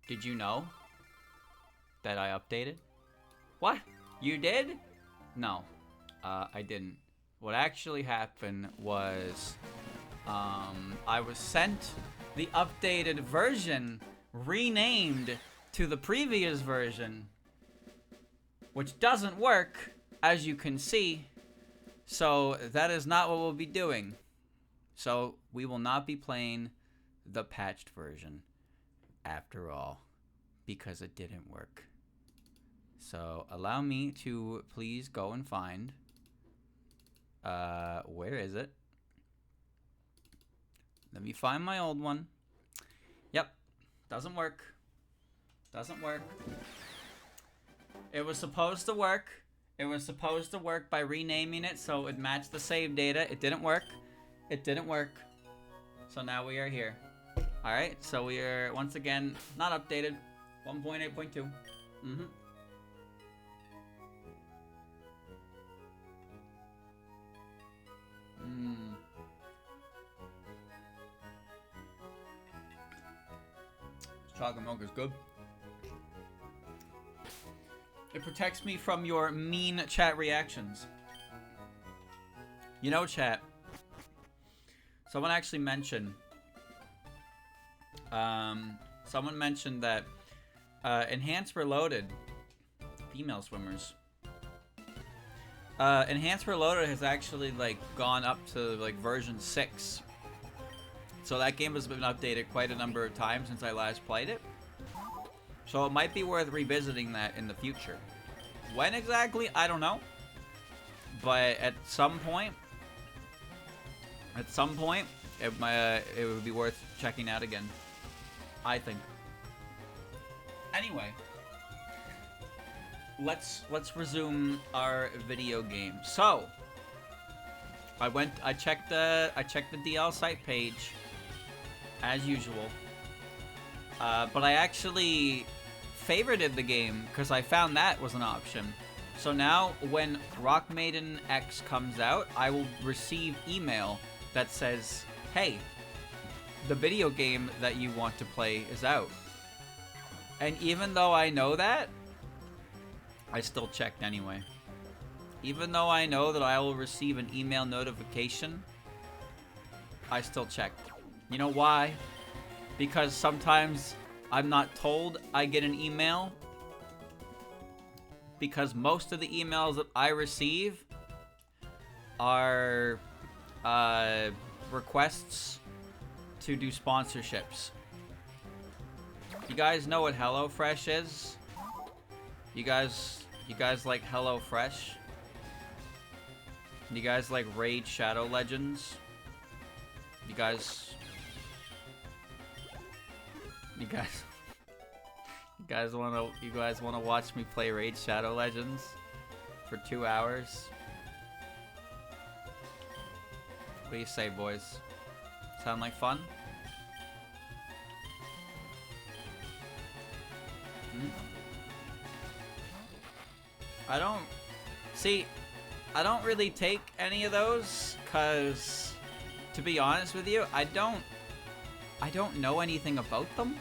Did you know that I updated? What? You did? No, I didn't. What actually happened was, I was sent the updated version renamed to the previous version, which doesn't work, as you can see. So that is not what we'll be doing. So we will not be playing the patched version after all, because it didn't work. So allow me to please go and find, where is it? Let me find my old one. Yep, doesn't work. Doesn't work. It was supposed to work. It was supposed to work by renaming it so it matched the save data. It didn't work. It didn't work. So now we are here. Alright, so we are once again not updated. 1.8.2. Chocolate milk is good. It protects me from your mean chat reactions. You know, chat. Someone actually mentioned. Someone mentioned that Enhanced Reloaded, female swimmers. Enhanced Reloaded has actually like gone up to like version 6. So that game has been updated quite a number of times since I last played it. So it might be worth revisiting that in the future. When exactly, I don't know. But at some point, it would be worth checking out again, I think. Anyway, let's resume our video game. So, I checked the DL site page as usual. But I actually favorited the game because I found that was an option. So now when Rock Maiden X comes out, I will receive email that says, hey, the video game that you want to play is out. And even though I know that, I still checked anyway. Even though I know that I will receive an email notification, I still checked. You know why? Because sometimes I'm not told I get an email. Because most of the emails that I receive are requests to do sponsorships. You guys know what HelloFresh is? You guys like HelloFresh? You guys like Raid Shadow Legends? You guys wanna watch me play Raid Shadow Legends for 2 hours? What do you say, boys? Sound like fun? I don't really take any of those, cause to be honest with you, I don't know anything about them.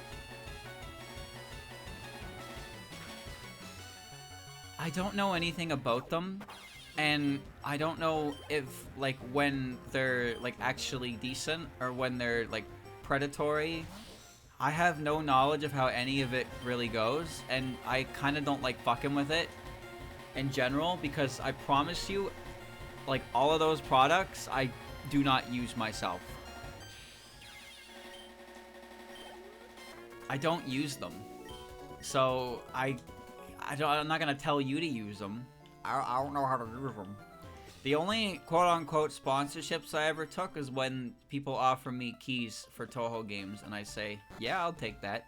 I don't know anything about them, and I don't know if, like, when they're, like, actually decent, or when they're, like, predatory. I have no knowledge of how any of it really goes, and I kind of don't like fucking with it in general, because I promise you, like, all of those products, I do not use myself. I don't use them. So, I'm not gonna tell you to use them. I don't know how to use them. The only quote-unquote sponsorships I ever took is when people offer me keys for Touhou games, and I say, yeah, I'll take that.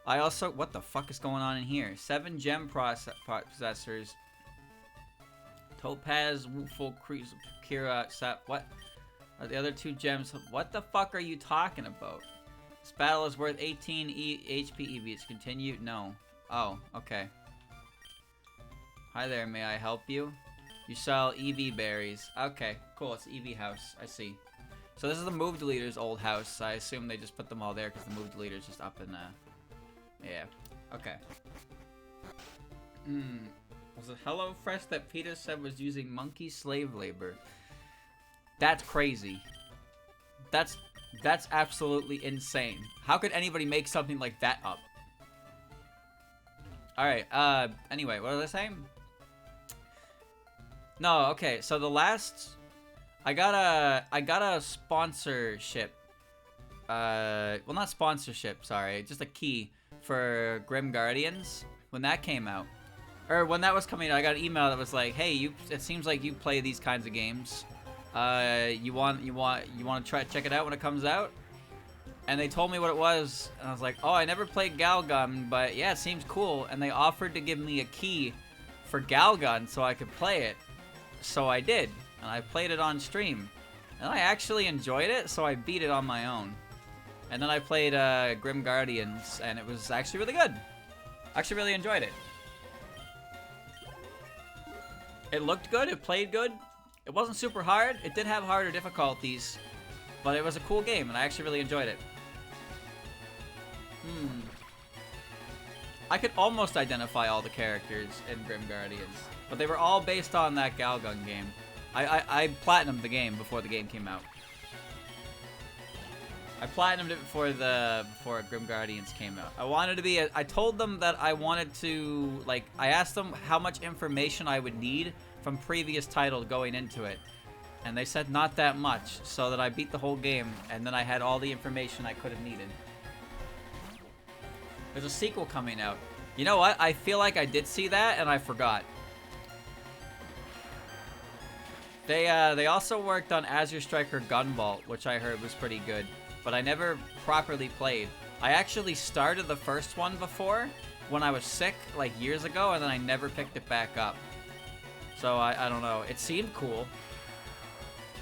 I also... What the fuck is going on in here? 7 gem processors. Topaz, Full Kira, what? Are the other 2 gems... What the fuck are you talking about? This battle is worth 18 HP EVs. Continue? No. Oh, okay. Hi there, may I help you? You sell EV berries. Okay, cool, it's EV house. I see. So this is the move deleter's old house. I assume they just put them all there because the move deleter's just up Yeah. Okay. Was it HelloFresh that Peter said was using monkey slave labor? That's crazy. That's absolutely insane. How could anybody make something like that up? Alright, anyway, what was I saying? No, okay, so the last... I got a sponsorship. Well, not sponsorship, sorry. Just a key for Grim Guardians when that came out. Or when that was coming out, I got an email that was like, hey, it seems like you play these kinds of games. You want to try check it out when it comes out? And they told me what it was, and I was like, oh, I never played Galgun, but yeah, it seems cool. And they offered to give me a key for Galgun so I could play it. So I did, and I played it on stream. And I actually enjoyed it, so I beat it on my own. And then I played Grim Guardians, and it was actually really good. I actually really enjoyed it. It looked good, it played good. It wasn't super hard, it did have harder difficulties, but it was a cool game, and I actually really enjoyed it. I could almost identify all the characters in Grim Guardians, but they were all based on that Galgun game. I platinumed the game before the game came out. I platinumed it before Grim Guardians came out. I wanted to be I told them that I wanted to, like, I asked them how much information I would need from previous titles going into it. And they said not that much, so that I beat the whole game, and then I had all the information I could have needed. There's a sequel coming out. You know what? I feel like I did see that, and I forgot. They also worked on Azure Striker Gunvolt, which I heard was pretty good, but I never properly played. I actually started the first one before, when I was sick, like years ago, and then I never picked it back up. So I don't know. It seemed cool.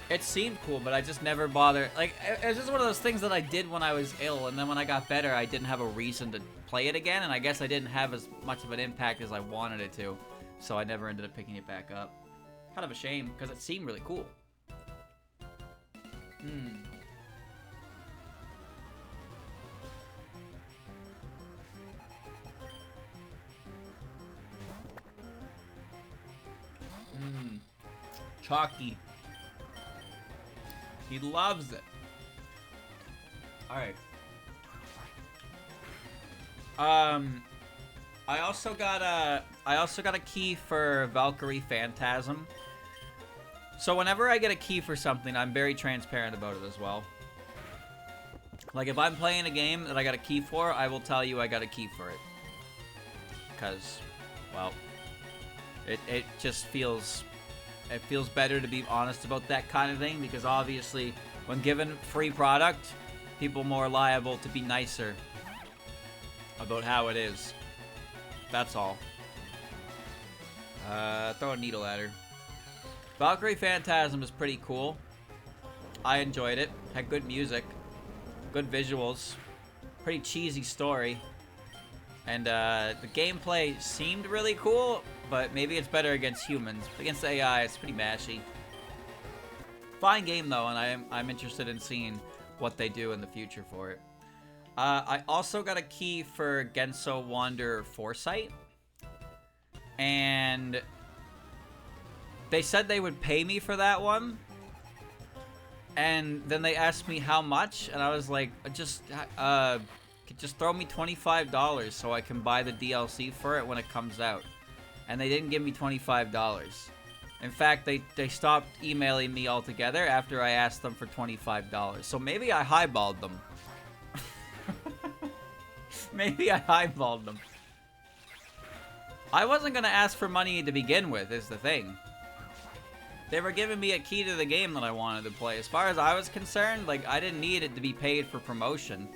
It seemed cool, but I just never bothered. Like, it was just one of those things that I did when I was ill, and then when I got better, I didn't have a reason to play it again, and I guess I didn't have as much of an impact as I wanted it to, so I never ended up picking it back up. Kind of a shame, because it seemed really cool. Chalky. He loves it. Alright. I also got a key for Valkyrie Phantasm. So whenever I get a key for something, I'm very transparent about it as well. Like, if I'm playing a game that I got a key for, I will tell you I got a key for it. Because, well, it just feels... It feels better to be honest about that kind of thing, because obviously, when given free product, people are more liable to be nicer about how it is. That's all. Throw a needle at her. Valkyrie Phantasm is pretty cool. I enjoyed it. Had good music. Good visuals. Pretty cheesy story. And the gameplay seemed really cool, but maybe it's better against humans. Against AI, it's pretty mashy. Fine game though, and I'm interested in seeing what they do in the future for it. I also got a key for Genso Wanderer Foresight, and they said they would pay me for that one. And then they asked me how much, and I was like, just throw me $25 so I can buy the DLC for it when it comes out. And they didn't give me $25. In fact, they stopped emailing me altogether after I asked them for $25. So maybe I highballed them. Maybe I highballed them. I wasn't going to ask for money to begin with, is the thing. They were giving me a key to the game that I wanted to play. As far as I was concerned, like, I didn't need it to be paid for promotion.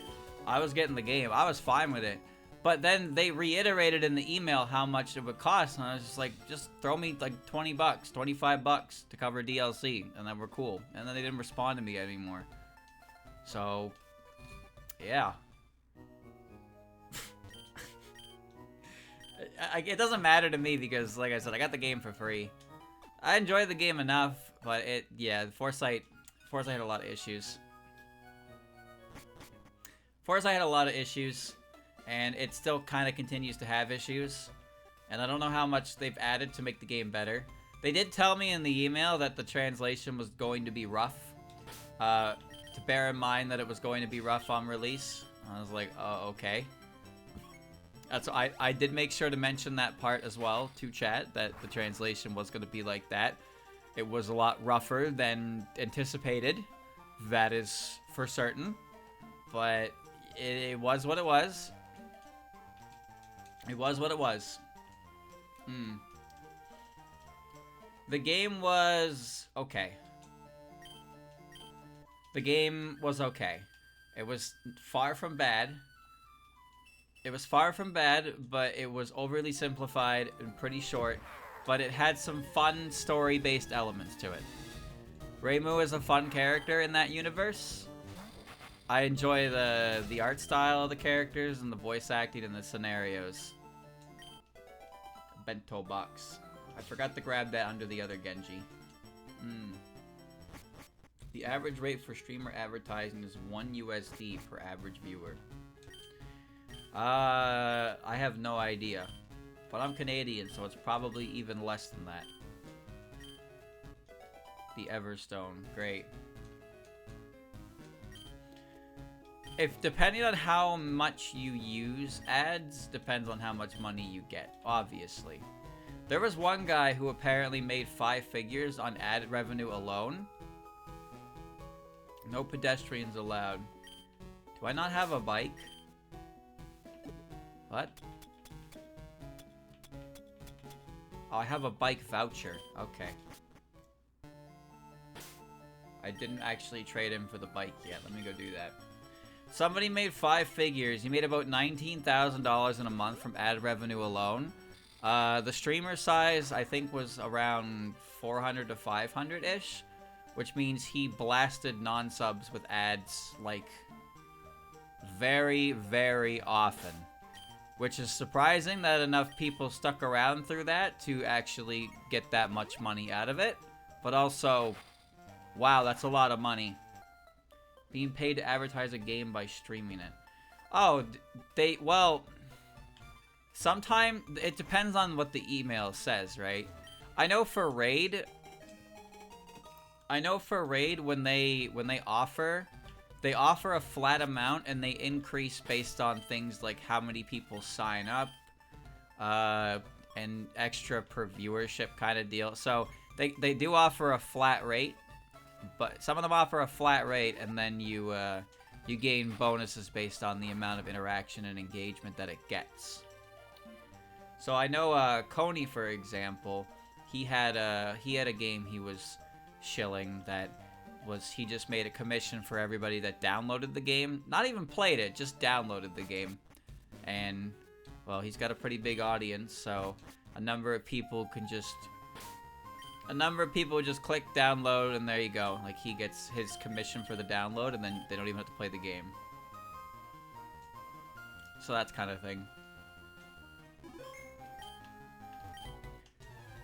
I was getting the game. I was fine with it. But then they reiterated in the email how much it would cost, and I was just like, just throw me like 20 bucks, 25 bucks to cover DLC, and then we're cool. And then they didn't respond to me anymore. So, yeah. It doesn't matter to me because, like I said, I got the game for free. I enjoyed the game enough, but yeah, Foresight had a lot of issues. Foresight had a lot of issues, and it still kind of continues to have issues. And I don't know how much they've added to make the game better. They did tell me in the email that the translation was going to be rough. To bear in mind that it was going to be rough on release. I was like, oh, okay. I did make sure to mention that part as well to chat, that the translation was going to be like that. It was a lot rougher than anticipated. That is for certain. But it was what it was. It was what it was. The game was okay. The game was okay. It was far from bad. It was far from bad, but it was overly simplified and pretty short. But it had some fun story-based elements to it. Reimu is a fun character in that universe. I enjoy the art style of the characters and the voice acting and the scenarios. Bento box. I forgot to grab that under the other Genji. The average rate for streamer advertising is $1 USD per average viewer. I have no idea. But I'm Canadian, so it's probably even less than that. The Everstone. Great. Depending on how much you use ads, depends on how much money you get, obviously. There was one guy who apparently made 5 figures on ad revenue alone. No pedestrians allowed. Do I not have a bike? What? Oh, I have a bike voucher. Okay. I didn't actually trade him for the bike yet. Let me go do that. Somebody made 5 figures. He made about $19,000 in a month from ad revenue alone. The streamer size, I think, was around 400 to 500-ish, which means he blasted non-subs with ads, like, very, very often. Which is surprising that enough people stuck around through that to actually get that much money out of it. But also, wow, that's a lot of money. Being paid to advertise a game by streaming it. Oh, well, sometimes it depends on what the email says, right? I know for Raid, when they offer a flat amount and they increase based on things like how many people sign up, and extra per viewership kind of deal. So they do offer a flat rate, but some of them offer a flat rate, and then you gain bonuses based on the amount of interaction and engagement that it gets. So I know Coney, for example, he had a game he was shilling that was he just made a commission for everybody that downloaded the game. Not even played it, just downloaded the game. And, well, he's got a pretty big audience, so a number of people just click download, and there you go. Like, he gets his commission for the download, and then they don't even have to play the game. So that's kind of thing.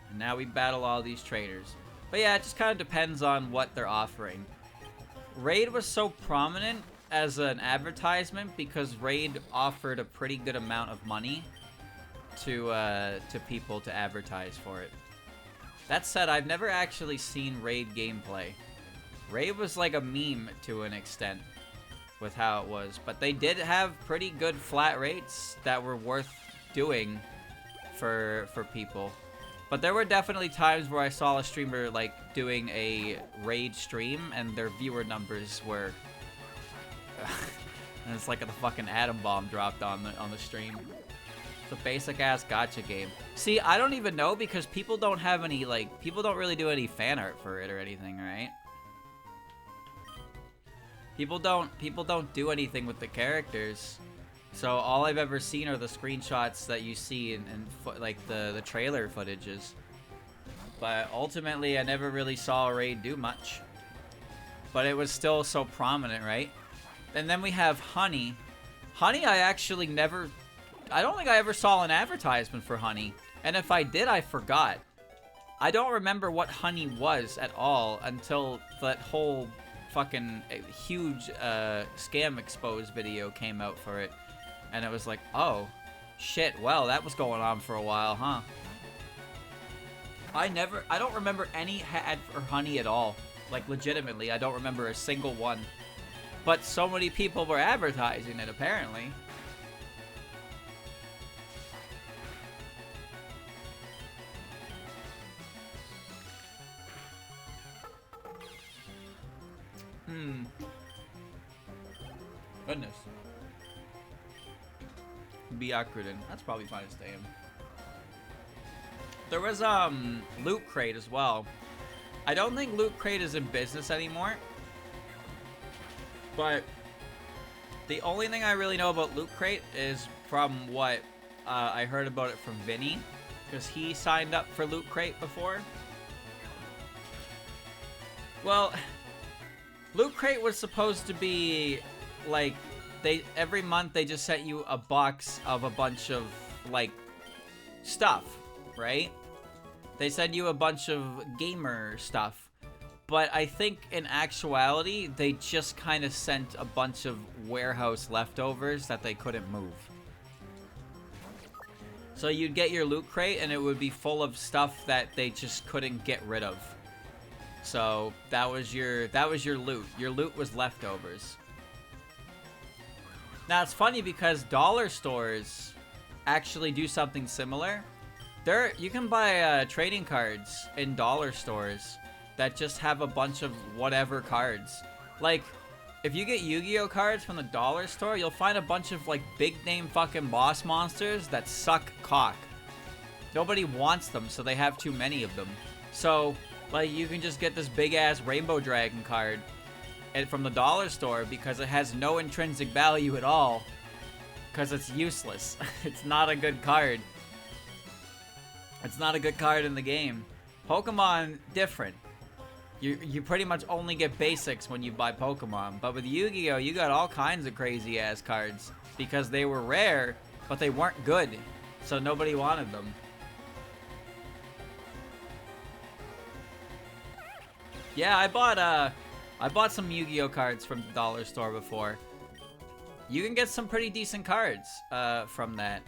And now we battle all these traders. But yeah, it just kind of depends on what they're offering. Raid was so prominent as an advertisement because Raid offered a pretty good amount of money to people to advertise for it. That said, I've never actually seen Raid gameplay. Raid was like a meme to an extent with how it was, but they did have pretty good flat rates that were worth doing for people. But there were definitely times where I saw a streamer, like, doing a Raid stream, and their viewer numbers were... and it's like a fucking atom bomb dropped on the stream. It's a basic-ass gacha game. See, I don't even know, because people don't have any, like... People don't really do any fan art for it or anything, right? People don't do anything with the characters. So all I've ever seen are the screenshots that you see and like the trailer footages. But ultimately, I never really saw Raid do much. But it was still so prominent, right? And then we have Honey. Honey, I actually never... I don't think I ever saw an advertisement for Honey. And if I did, I forgot. I don't remember what Honey was at all until that whole fucking huge scam exposed video came out for it. And it was like, oh, shit, well, that was going on for a while, huh? I don't remember any ad for honey at all. Like, legitimately, I don't remember a single one. But so many people were advertising it, apparently. Goodness. Byakurin. That's probably fine to stay in. There was, Loot Crate as well. I don't think Loot Crate is in business anymore. But the only thing I really know about Loot Crate is from what I heard about it from Vinny. Because he signed up for Loot Crate before. Well, Loot Crate was supposed to be, like, every month they just sent you a box of a bunch of, like, stuff, right? They send you a bunch of gamer stuff. But I think in actuality, they just kind of sent a bunch of warehouse leftovers that they couldn't move. So you'd get your Loot Crate and it would be full of stuff that they just couldn't get rid of. So that was your loot. Your loot was leftovers. Now it's funny because dollar stores actually do something similar. You can buy trading cards in dollar stores that just have a bunch of whatever cards. Like, if you get Yu-Gi-Oh cards from the dollar store, you'll find a bunch of, like, big name fucking boss monsters that suck cock. Nobody wants them, so they have too many of them. So, like, you can just get this big ass Rainbow Dragon card from the dollar store because it has no intrinsic value at all. Because it's useless. It's not a good card. It's not a good card in the game. Pokemon, different. You pretty much only get basics when you buy Pokemon. But with Yu-Gi-Oh, you got all kinds of crazy ass cards. Because they were rare, but they weren't good. So nobody wanted them. Yeah, I bought some Yu-Gi-Oh cards from the dollar store before. You can get some pretty decent cards from that.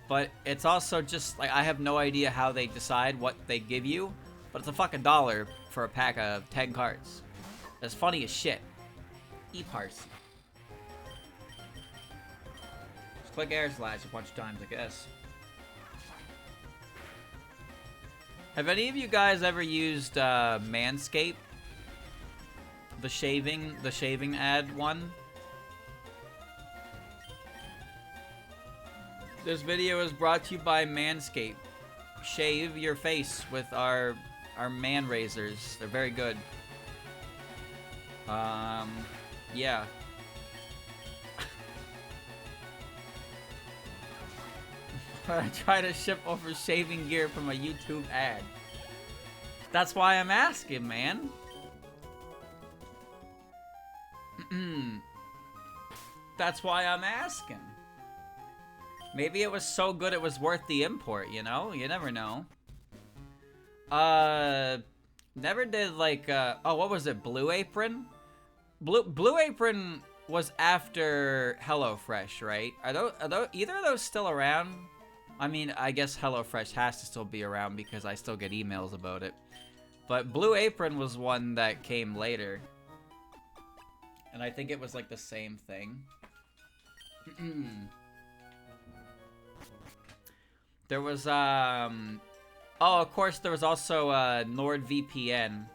But it's also just, like, I have no idea how they decide what they give you. But it's a fucking $1 for a pack of 10 cards. That's funny as shit. E-Parsi. Just click air slash a bunch of times, I guess. Have any of you guys ever used Manscaped? The shaving ad one? This video is brought to you by Manscaped. Shave your face with our man razors. They're very good. Yeah. I try to ship over shaving gear from a YouTube ad. That's why I'm asking, man. That's why I'm asking. Maybe it was so good it was worth the import, you know? You never know. Never did, like, oh, what was it? Blue Apron? Blue Apron was after HelloFresh, right? Are either of those still around? I mean, I guess HelloFresh has to still be around because I still get emails about it. But Blue Apron was one that came later. And I think it was, like, the same thing. There was, oh, of course, there was also, NordVPN.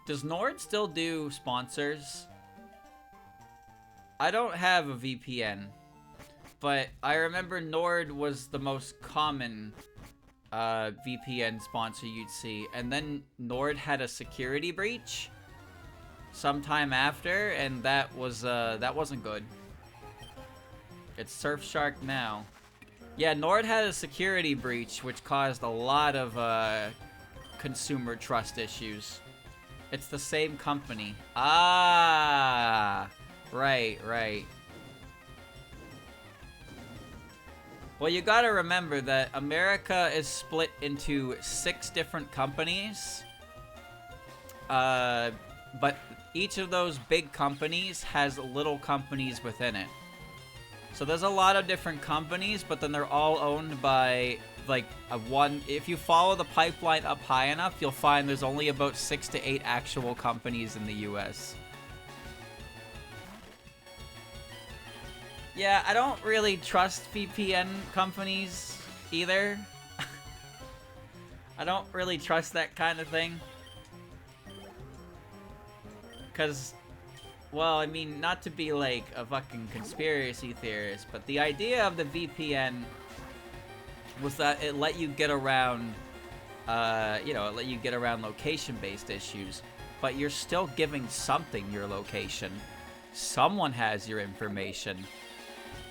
Does Nord still do sponsors? I don't have a VPN. But I remember Nord was the most common, VPN sponsor you'd see. And then Nord had a security breach sometime after, and that wasn't good. It's Surfshark now. Yeah, Nord had a security breach, which caused a lot of consumer trust issues. It's the same company. Ah, right. Well, you gotta remember that America is split into 6 different companies. But each of those big companies has little companies within it. So there's a lot of different companies, but then they're all owned by like one. If you follow the pipeline up high enough, you'll find there's only about 6 to 8 actual companies in the US. Yeah, I don't really trust VPN companies either. I don't really trust that kind of thing. Because, well, I mean, not to be like a fucking conspiracy theorist, but the idea of the VPN was that it let you get around, it let you get around location-based issues, but you're still giving something your location. Someone has your information.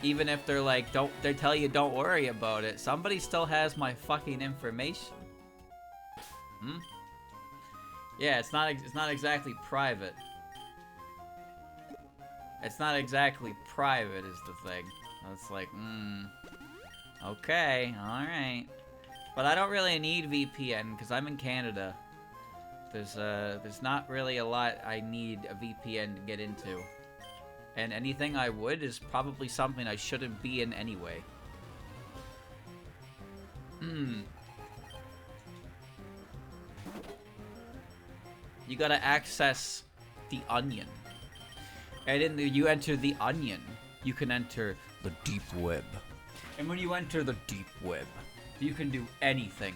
Even if they're like, they tell you don't worry about it, somebody still has my fucking information. Yeah, it's not exactly private. It's not exactly private is the thing. It's like, okay, alright. But I don't really need VPN, because I'm in Canada. There's not really a lot I need a VPN to get into. And anything I would is probably something I shouldn't be in anyway. You gotta access the onion. And you enter the onion, you can enter the deep web. And when you enter the deep web, you can do anything.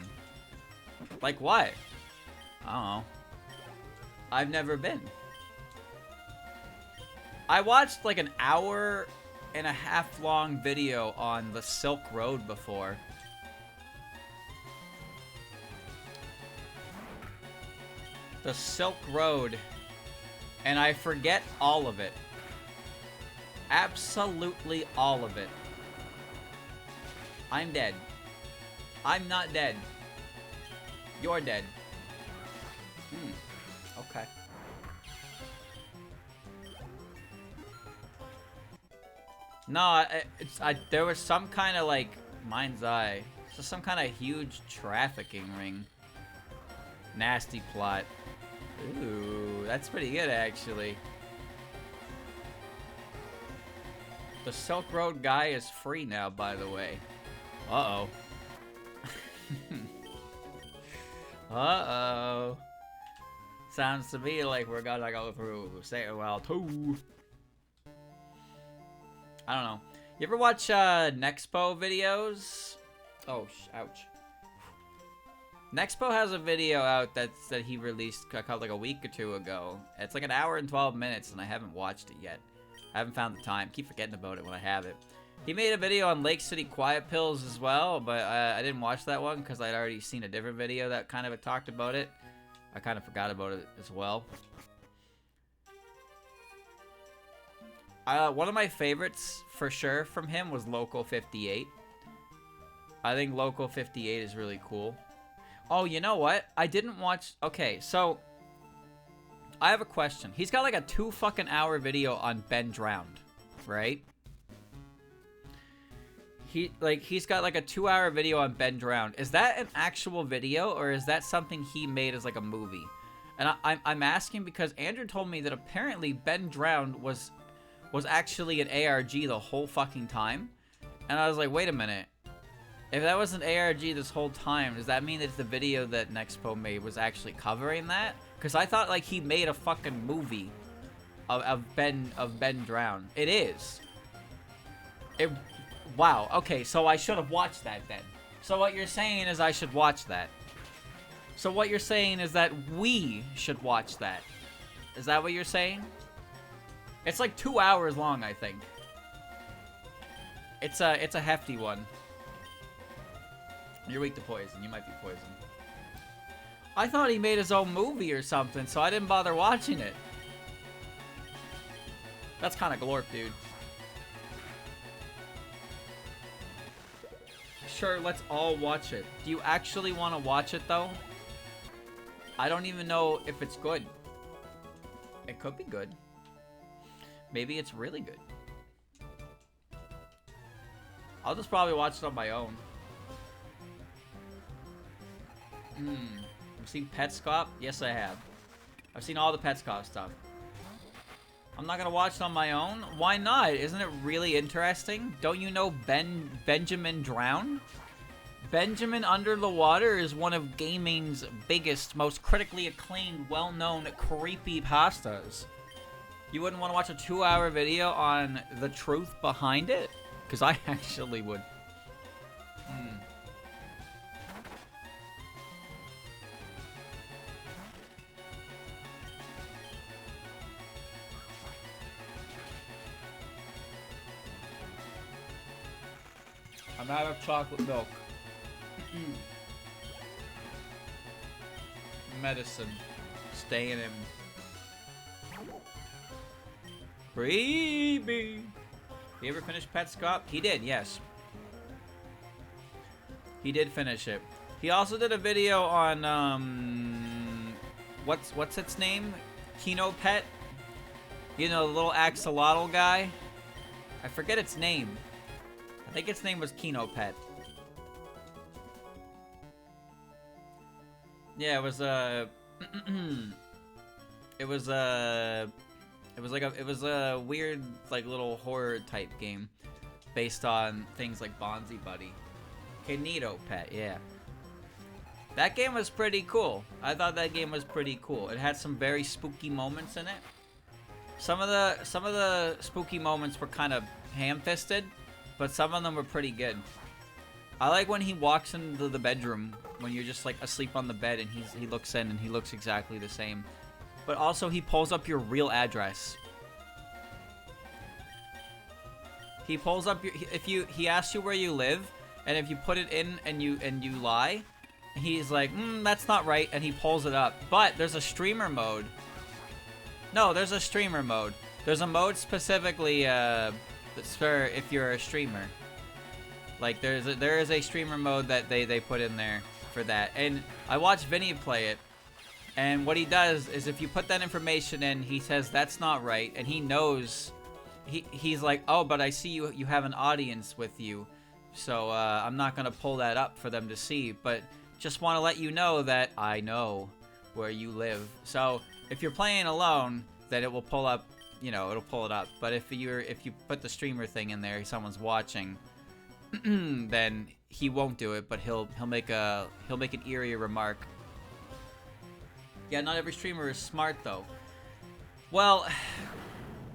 Like what? I don't know. I've never been. I watched like an 1.5 hour long video on the Silk Road before. The Silk Road. And I forget all of it. Absolutely all of it. I'm dead. I'm not dead. You're dead. Okay. No, there was some kind of like mind's eye. So some kind of huge trafficking ring. Nasty plot. Ooh, that's pretty good actually. The Silk Road guy is free now, by the way. Uh-oh. Uh-oh. Sounds to me like we're gonna go through Sailwell 2. I don't know. You ever watch Nexpo videos? Oh, ouch. Nexpo has a video out that he released like a week or two ago. It's like 1 hour and 12 minutes, and I haven't watched it yet. I haven't found the time. Keep forgetting about it when I have it. He made a video on Lake City Quiet Pills as well, but I didn't watch that one because I'd already seen a different video that kind of talked about it. I kind of forgot about it as well. One of my favorites, for sure, from him was Local 58. I think Local 58 is really cool. Oh, you know what? I didn't watch... Okay, so... I have a question. He's got like a 2 fucking hour video on Ben Drowned, right? He's got like a 2 hour video on Ben Drowned. Is that an actual video, or is that something he made as like a movie? And I'm asking because Andrew told me that apparently Ben Drowned was actually an ARG the whole fucking time. And I was like, wait a minute. If that was an ARG this whole time, does that mean that the video that Nexpo made was actually covering that? Because I thought like he made a fucking movie of Ben Drowned. It is. Wow. Okay, so I should have watched that then. So what you're saying is I should watch that. So what you're saying is that we should watch that. Is that what you're saying? It's like 2 hours long, I think. It's a hefty one. You're weak to poison. You might be poisoned. I thought he made his own movie or something, so I didn't bother watching it. That's kind of glorp, dude. Sure, let's all watch it. Do you actually want to watch it, though? I don't even know if it's good. It could be good. Maybe it's really good. I'll just probably watch it on my own. I've seen Petscop? Yes, I have. I've seen all the Petscop stuff. I'm not gonna watch it on my own. Why not? Isn't it really interesting? Don't you know Benjamin Drown? Benjamin Under the Water is one of gaming's biggest, most critically acclaimed, well-known creepypastas. You wouldn't want to watch a 2-hour video on the truth behind it? Because I actually would. I'm out of chocolate milk. Medicine. Staying in. Freebie. He ever finished Petscop? He did, yes. He did finish it. He also did a video on what's its name? Kino Pet? You know, the little axolotl guy? I forget its name. I think its name was Kino Pet. Yeah, it was it was a weird like little horror type game based on things like Bonzi Buddy. Kinito Pet, yeah. That game was pretty cool. I thought that game was pretty cool. It had some very spooky moments in it. Some of the spooky moments were kind of ham-fisted, but some of them were pretty good. I like when he walks into the bedroom when you're just like asleep on the bed and he looks in and he looks exactly the same. But also he pulls up your real address. He pulls up your he asks you where you live, and if you put it in and you lie, he's like, that's not right, and he pulls it up. But there's a streamer mode. No, there's a streamer mode. There's a mode specifically that's for if you're a streamer. Like there is a streamer mode that they put in there for that. And I watched Vinny play it. And what he does is if you put that information in, he says that's not right, and he knows he's like, "Oh, but I see you have an audience with you. So I'm not going to pull that up for them to see, but just want to let you know that I know where you live." So if you're playing alone, then it will pull up, you know, it'll pull it up. But if you put the streamer thing in there, someone's watching, then he won't do it, but he'll make an eerie remark. Yeah, not every streamer is smart though. Well,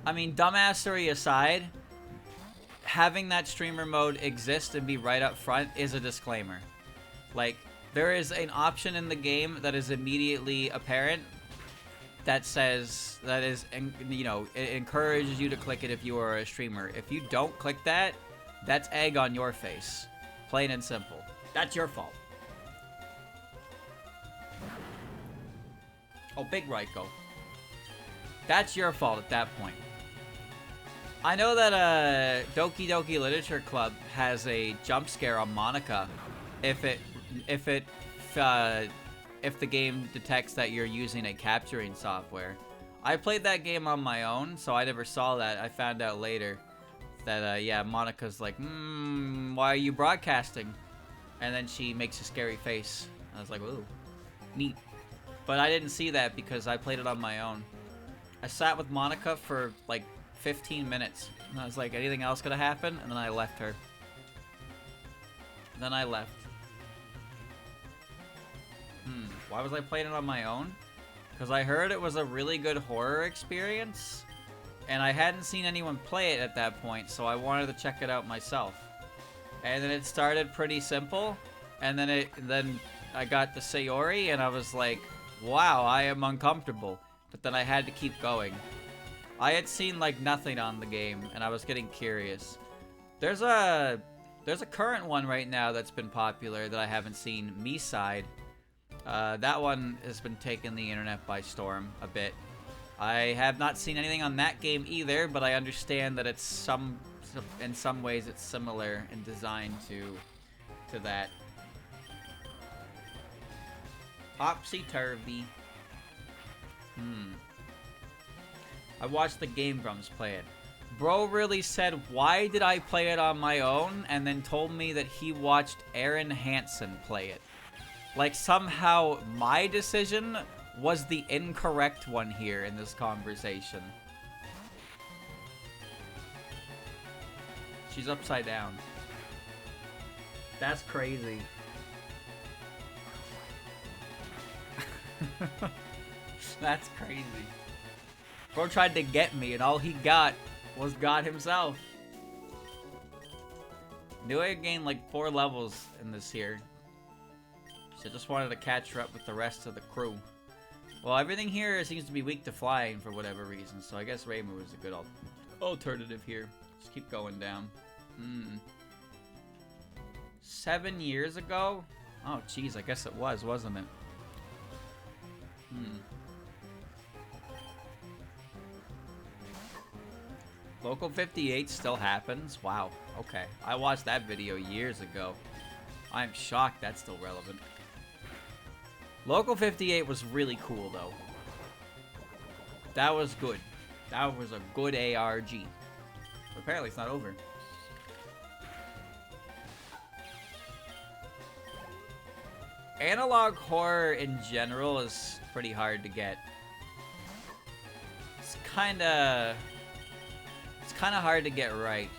I mean, dumbassery aside, having that streamer mode exist and be right up front is a disclaimer. Like, there is an option in the game that is immediately apparent that says, you know, it encourages you to click it if you are a streamer. If you don't click that, that's egg on your face. Plain and simple. That's your fault. Oh, big Raiko. That's your fault at that point. I know that Doki Doki Literature Club has a jump scare on Monica if the game detects that you're using a capturing software. I played that game on my own, so I never saw that. I found out later that yeah, Monica's like, why are you broadcasting? And then she makes a scary face. I was like, ooh, neat. But I didn't see that because I played it on my own. I sat with Monica for like 15 minutes. And I was like, anything else gonna happen? And then I left her. Then I left. Why was I playing it on my own? Because I heard it was a really good horror experience. And I hadn't seen anyone play it at that point, so I wanted to check it out myself. And then it started pretty simple. And then I got the Sayori, and I was like, wow, I am uncomfortable. But then I had to keep going. I had seen like nothing on the game, and I was getting curious. There's a current one right now that's been popular that I haven't seen, Me-Side. That one has been taking the internet by storm a bit. I have not seen anything on that game either, but I understand that it's in some ways it's similar in design to that. Topsy-turvy. I watched the Game Grumps play it. Bro really said, why did I play it on my own? And then told me that he watched Aaron Hansen play it. Like somehow my decision was the incorrect one here in this conversation. She's upside down. That's crazy. That's crazy. Bro tried to get me, and all he got was God himself. Knew I gained like 4 levels in this here. So just wanted to catch her up with the rest of the crew. Well, everything here seems to be weak to flying for whatever reason, so I guess Reimu is a good alternative here. Just keep going down. 7 years ago? Oh, jeez, I guess it was, wasn't it? Local 58 still happens? Wow, okay. I watched that video years ago. I'm shocked that's still relevant. Local 58 was really cool, though. That was good. That was a good ARG. But apparently it's not over. Analog horror in general is pretty hard to get. It's kind of hard to get right.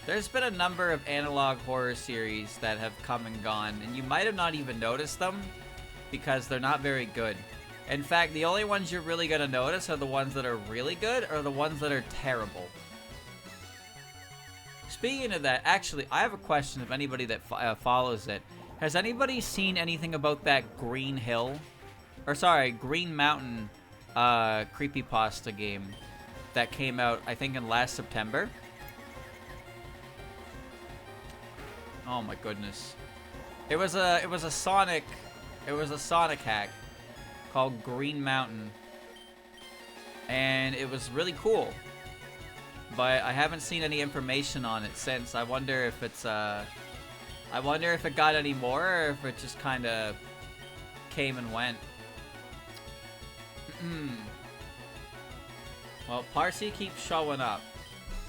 There's been a number of analog horror series that have come and gone, and you might have not even noticed them because they're not very good. In fact, the only ones you're really going to notice are the ones that are really good or the ones that are terrible. Speaking of that, actually, I have a question of anybody that follows it. Has anybody seen anything about that Green Mountain creepypasta game that came out, I think, in last September? Oh my goodness. It was a Sonic hack called Green Mountain. And it was really cool. But I haven't seen any information on it since. I wonder if it's I wonder if it got any more or if it just kind of came and went. Well, Parsi keeps showing up.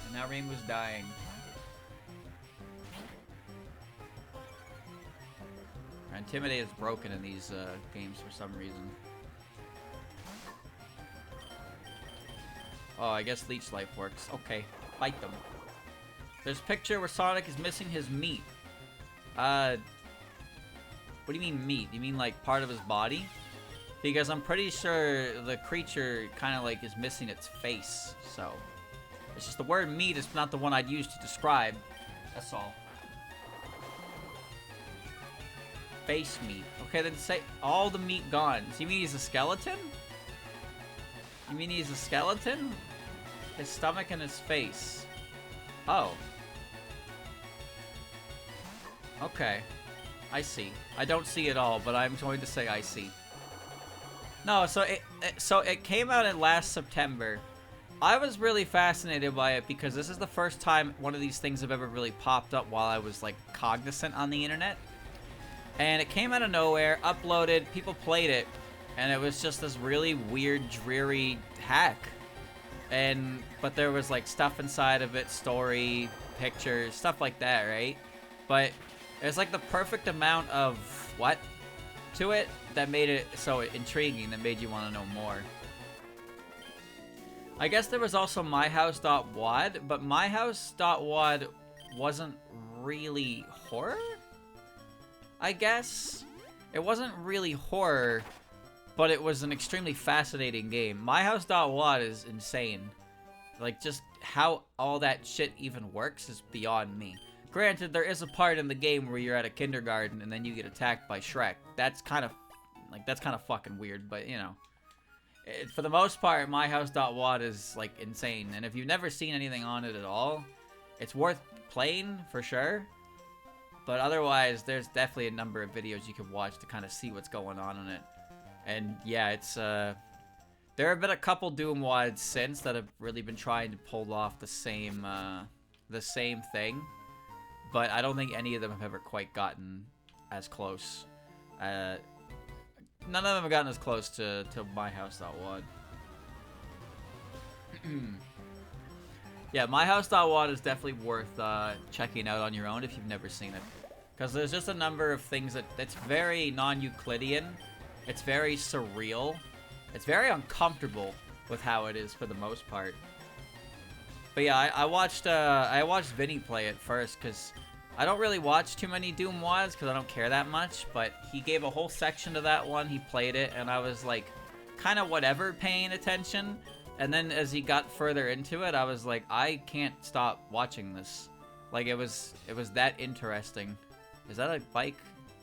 And now Reimu's dying. Intimidate is broken in these games for some reason. Oh, I guess Leech Life works. Okay, fight them. There's a picture where Sonic is missing his meat. What do you mean meat? You mean like part of his body? Because I'm pretty sure the creature kind of like is missing its face. So, it's just the word meat is not the one I'd use to describe. That's all. Face meat. Okay, then say all the meat gone. So you mean he's a skeleton? You mean he's a skeleton? His stomach and his face. Oh. Okay. I see. I don't see it all, but I'm going to say I see. No, so it came out in last September. I was really fascinated by it because this is the first time one of these things have ever really popped up while I was like cognizant on the internet. And it came out of nowhere, uploaded, people played it, and it was just this really weird, dreary hack. But there was like stuff inside of it, story, pictures, stuff like that, right? But there's like the perfect amount of what to it that made it so intriguing, that made you want to know more. I guess there was also myhouse.wad, but myhouse.wad wasn't really horror? I guess. It wasn't really horror, but it was an extremely fascinating game. myhouse.wad is insane. Like, just how all that shit even works is beyond me. Granted, there is a part in the game where you're at a kindergarten and then you get attacked by Shrek. That's kind of fucking weird, but, you know. For the most part, myhouse.wad is, like, insane. And if you've never seen anything on it at all, it's worth playing, for sure. But otherwise, there's definitely a number of videos you can watch to kind of see what's going on in it. And yeah, it's there have been a couple Doom WADs since that have really been trying to pull off the same thing, but I don't think any of them have ever quite gotten as close. None of them have gotten as close to myhouse.wad. Yeah, myhouse.wad is definitely worth checking out on your own if you've never seen it. Because there's just a number of things that's very non-Euclidean. It's very surreal. It's very uncomfortable with how it is for the most part. But yeah, I watched Vinny play it first because I don't really watch too many Doom WADs because I don't care that much. But he gave a whole section to that one. He played it, and I was like, kind of whatever, paying attention. And then as he got further into it, I was like, I can't stop watching this. Like it was that interesting. Is that a bike?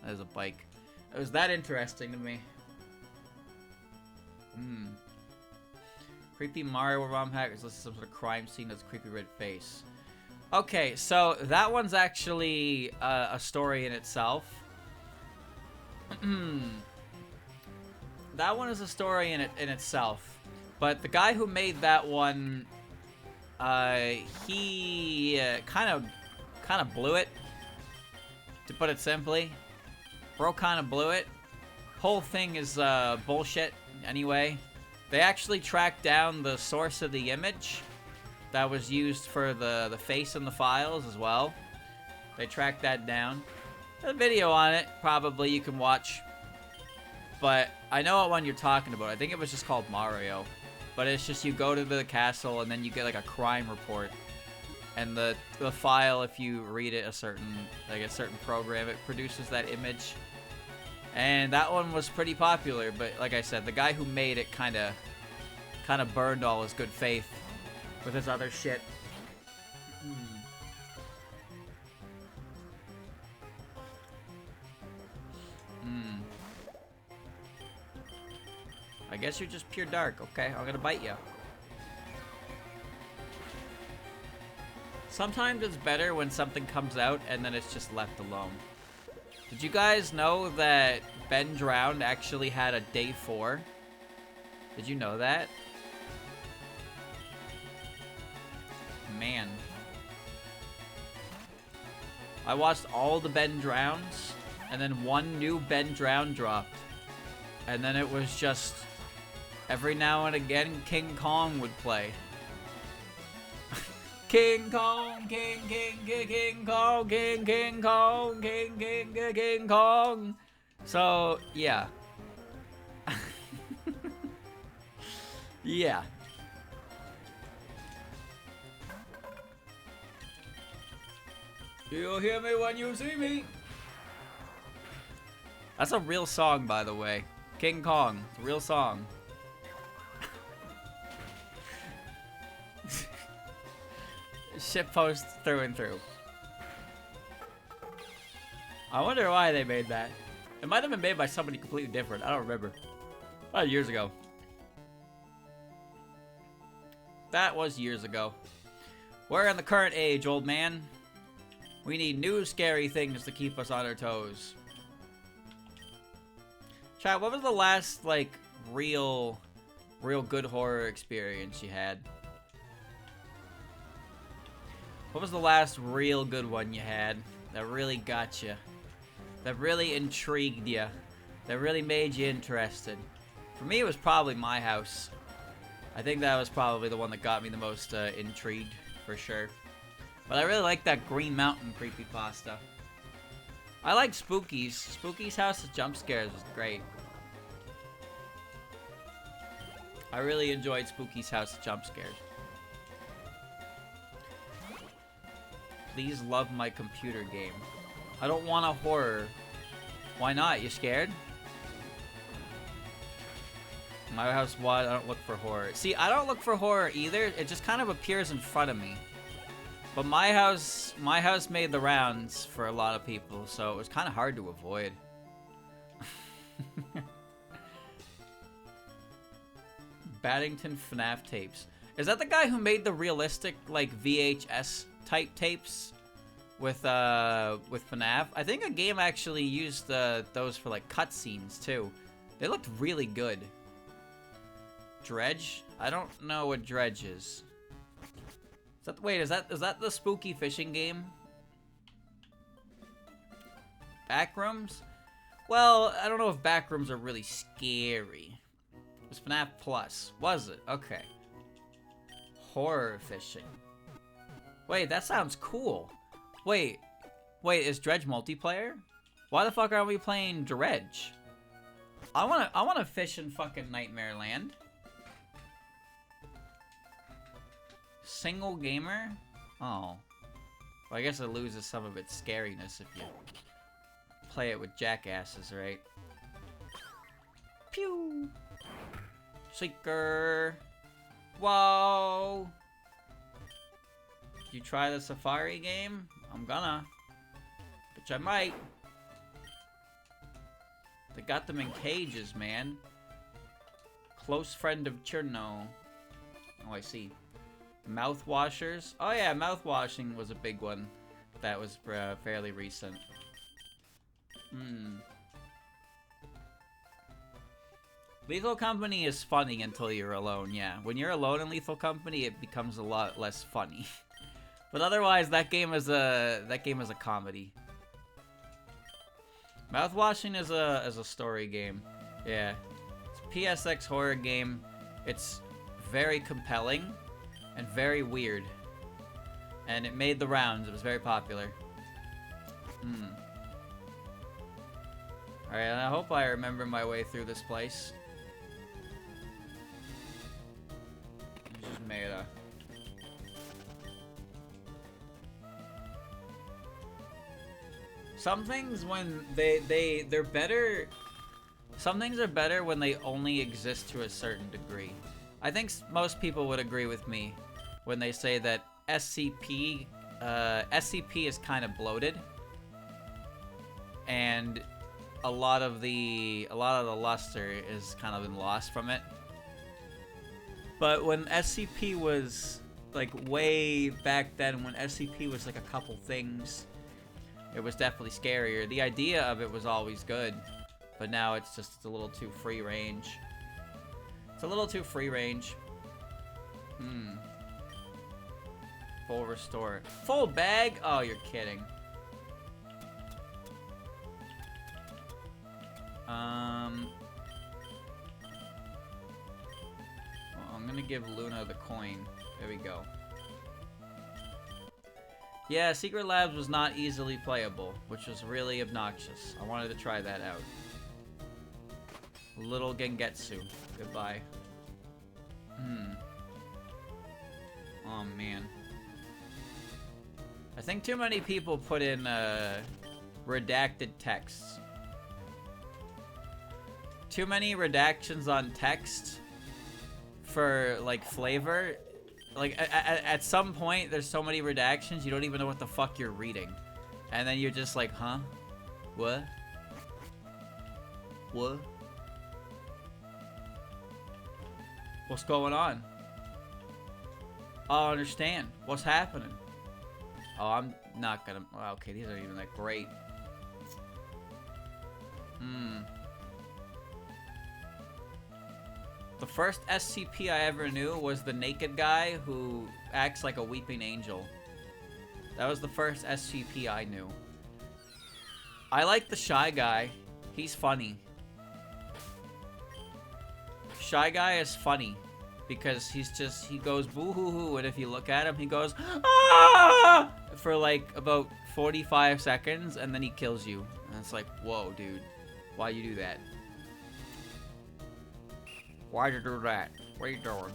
That is a bike. It was that interesting to me. Creepy Mario ROM hackers listed some sort of crime scene with a creepy red face. Okay, so that one's actually a story in itself. That one is a story in itself. But the guy who made that one, he kind of blew it. To put it simply, bro, kind of blew it. Whole thing is bullshit. Anyway. They actually tracked down the source of the image that was used for the face in the files as well. They tracked that down. There's a video on it, probably, you can watch. But I know what one you're talking about. I think it was just called Mario. But it's just you go to the castle and then you get like a crime report. And the file, if you read it a certain program, it produces that image. And that one was pretty popular, but like I said, the guy who made it kind of burned all his good faith with his other shit. I guess you're just pure dark. Okay, I'm gonna bite you. Sometimes it's better when something comes out and then it's just left alone. Did you guys know that Ben Drowned actually had a day 4? Did you know that? Man. I watched all the Ben Drowns, and then one new Ben Drowned dropped. And then it was just, every now and again, King Kong would play. King Kong, King Kong, King Kong, King Kong. So, yeah. Yeah. You'll hear me when you see me. That's a real song, by the way. King Kong. It's a real song. Shitpost through and through. I wonder why they made that. It might have been made by somebody completely different. I don't remember. Years ago. That was years ago. We're in the current age, old man. We need new scary things to keep us on our toes. Chat, what was the last, like, real good horror experience you had? What was the last real good one you had that really got you? That really intrigued you? That really made you interested? For me, it was probably My House. I think that was probably the one that got me the most intrigued, for sure. But I really like that Green Mountain creepypasta. I like Spooky's. Spooky's House of Jump Scares was great. I really enjoyed Spooky's House of Jump Scares. Please love my computer game. I don't want a horror. Why not? You scared? My House what? I don't look for horror. See, I don't look for horror either. It just kind of appears in front of me. But My House made the rounds for a lot of people, so it was kind of hard to avoid. Baddington FNAF tapes. Is that the guy who made the realistic, like, VHS type tapes with FNAF? I think a game actually used those for, like, cutscenes too. They looked really good. Dredge? I don't know what Dredge is. Wait, is that the spooky fishing game? Backrooms? Well, I don't know if backrooms are really scary. It was FNAF Plus. Was it? Okay. Horror fishing. Wait, that sounds cool. Wait, is Dredge multiplayer? Why the fuck aren't we playing Dredge? I wanna fish in fucking Nightmare Land. Single gamer? Oh. Well, I guess it loses some of its scariness if you play it with jackasses, right? Pew! Seeker! Whoa! You try the Safari game? I'm gonna. Which I might. They got them in cages, man. Close friend of Cherno. Oh, I see. Mouth washers? Oh yeah, mouth washing was a big one. That was fairly recent. Lethal Company is funny until you're alone, yeah. When you're alone in Lethal Company, it becomes a lot less funny. But otherwise, that game is a comedy. Mouthwashing is a story game. Yeah. It's a PSX horror game. It's very compelling and very weird. And it made the rounds. It was very popular. Alright, I hope I remember my way through this place. Just made a... Some things when they're better. Some things are better when they only exist to a certain degree. I think most people would agree with me when they say that SCP is kind of bloated, and a lot of the luster is kind of been lost from it. But when SCP was like way back then, when SCP was like a couple things, it was definitely scarier. The idea of it was always good, but now it's a little too free range. It's a little too free range. Full restore. Full bag? Oh, you're kidding. Well, I'm gonna give Luna the coin. There we go. Yeah, Secret Labs was not easily playable, which was really obnoxious. I wanted to try that out. Little Gengetsu. Goodbye. Oh, man. I think too many people put in, redacted texts. Too many redactions on text for, like, flavor. Like, at some point, there's so many redactions, you don't even know what the fuck you're reading. And then you're just like, huh? What? What? What's going on? I don't understand. What's happening? Oh, I'm not gonna... Oh, okay, these aren't even that great. The first SCP I ever knew was the naked guy who acts like a weeping angel. That was the first SCP I knew. I like the Shy Guy. He's funny. Shy Guy is funny because he goes boo-hoo-hoo, and if you look at him, he goes ah! For like about 45 seconds, and then he kills you. And it's like, whoa, dude. Why you do that? Why'd you do that? What are you doing?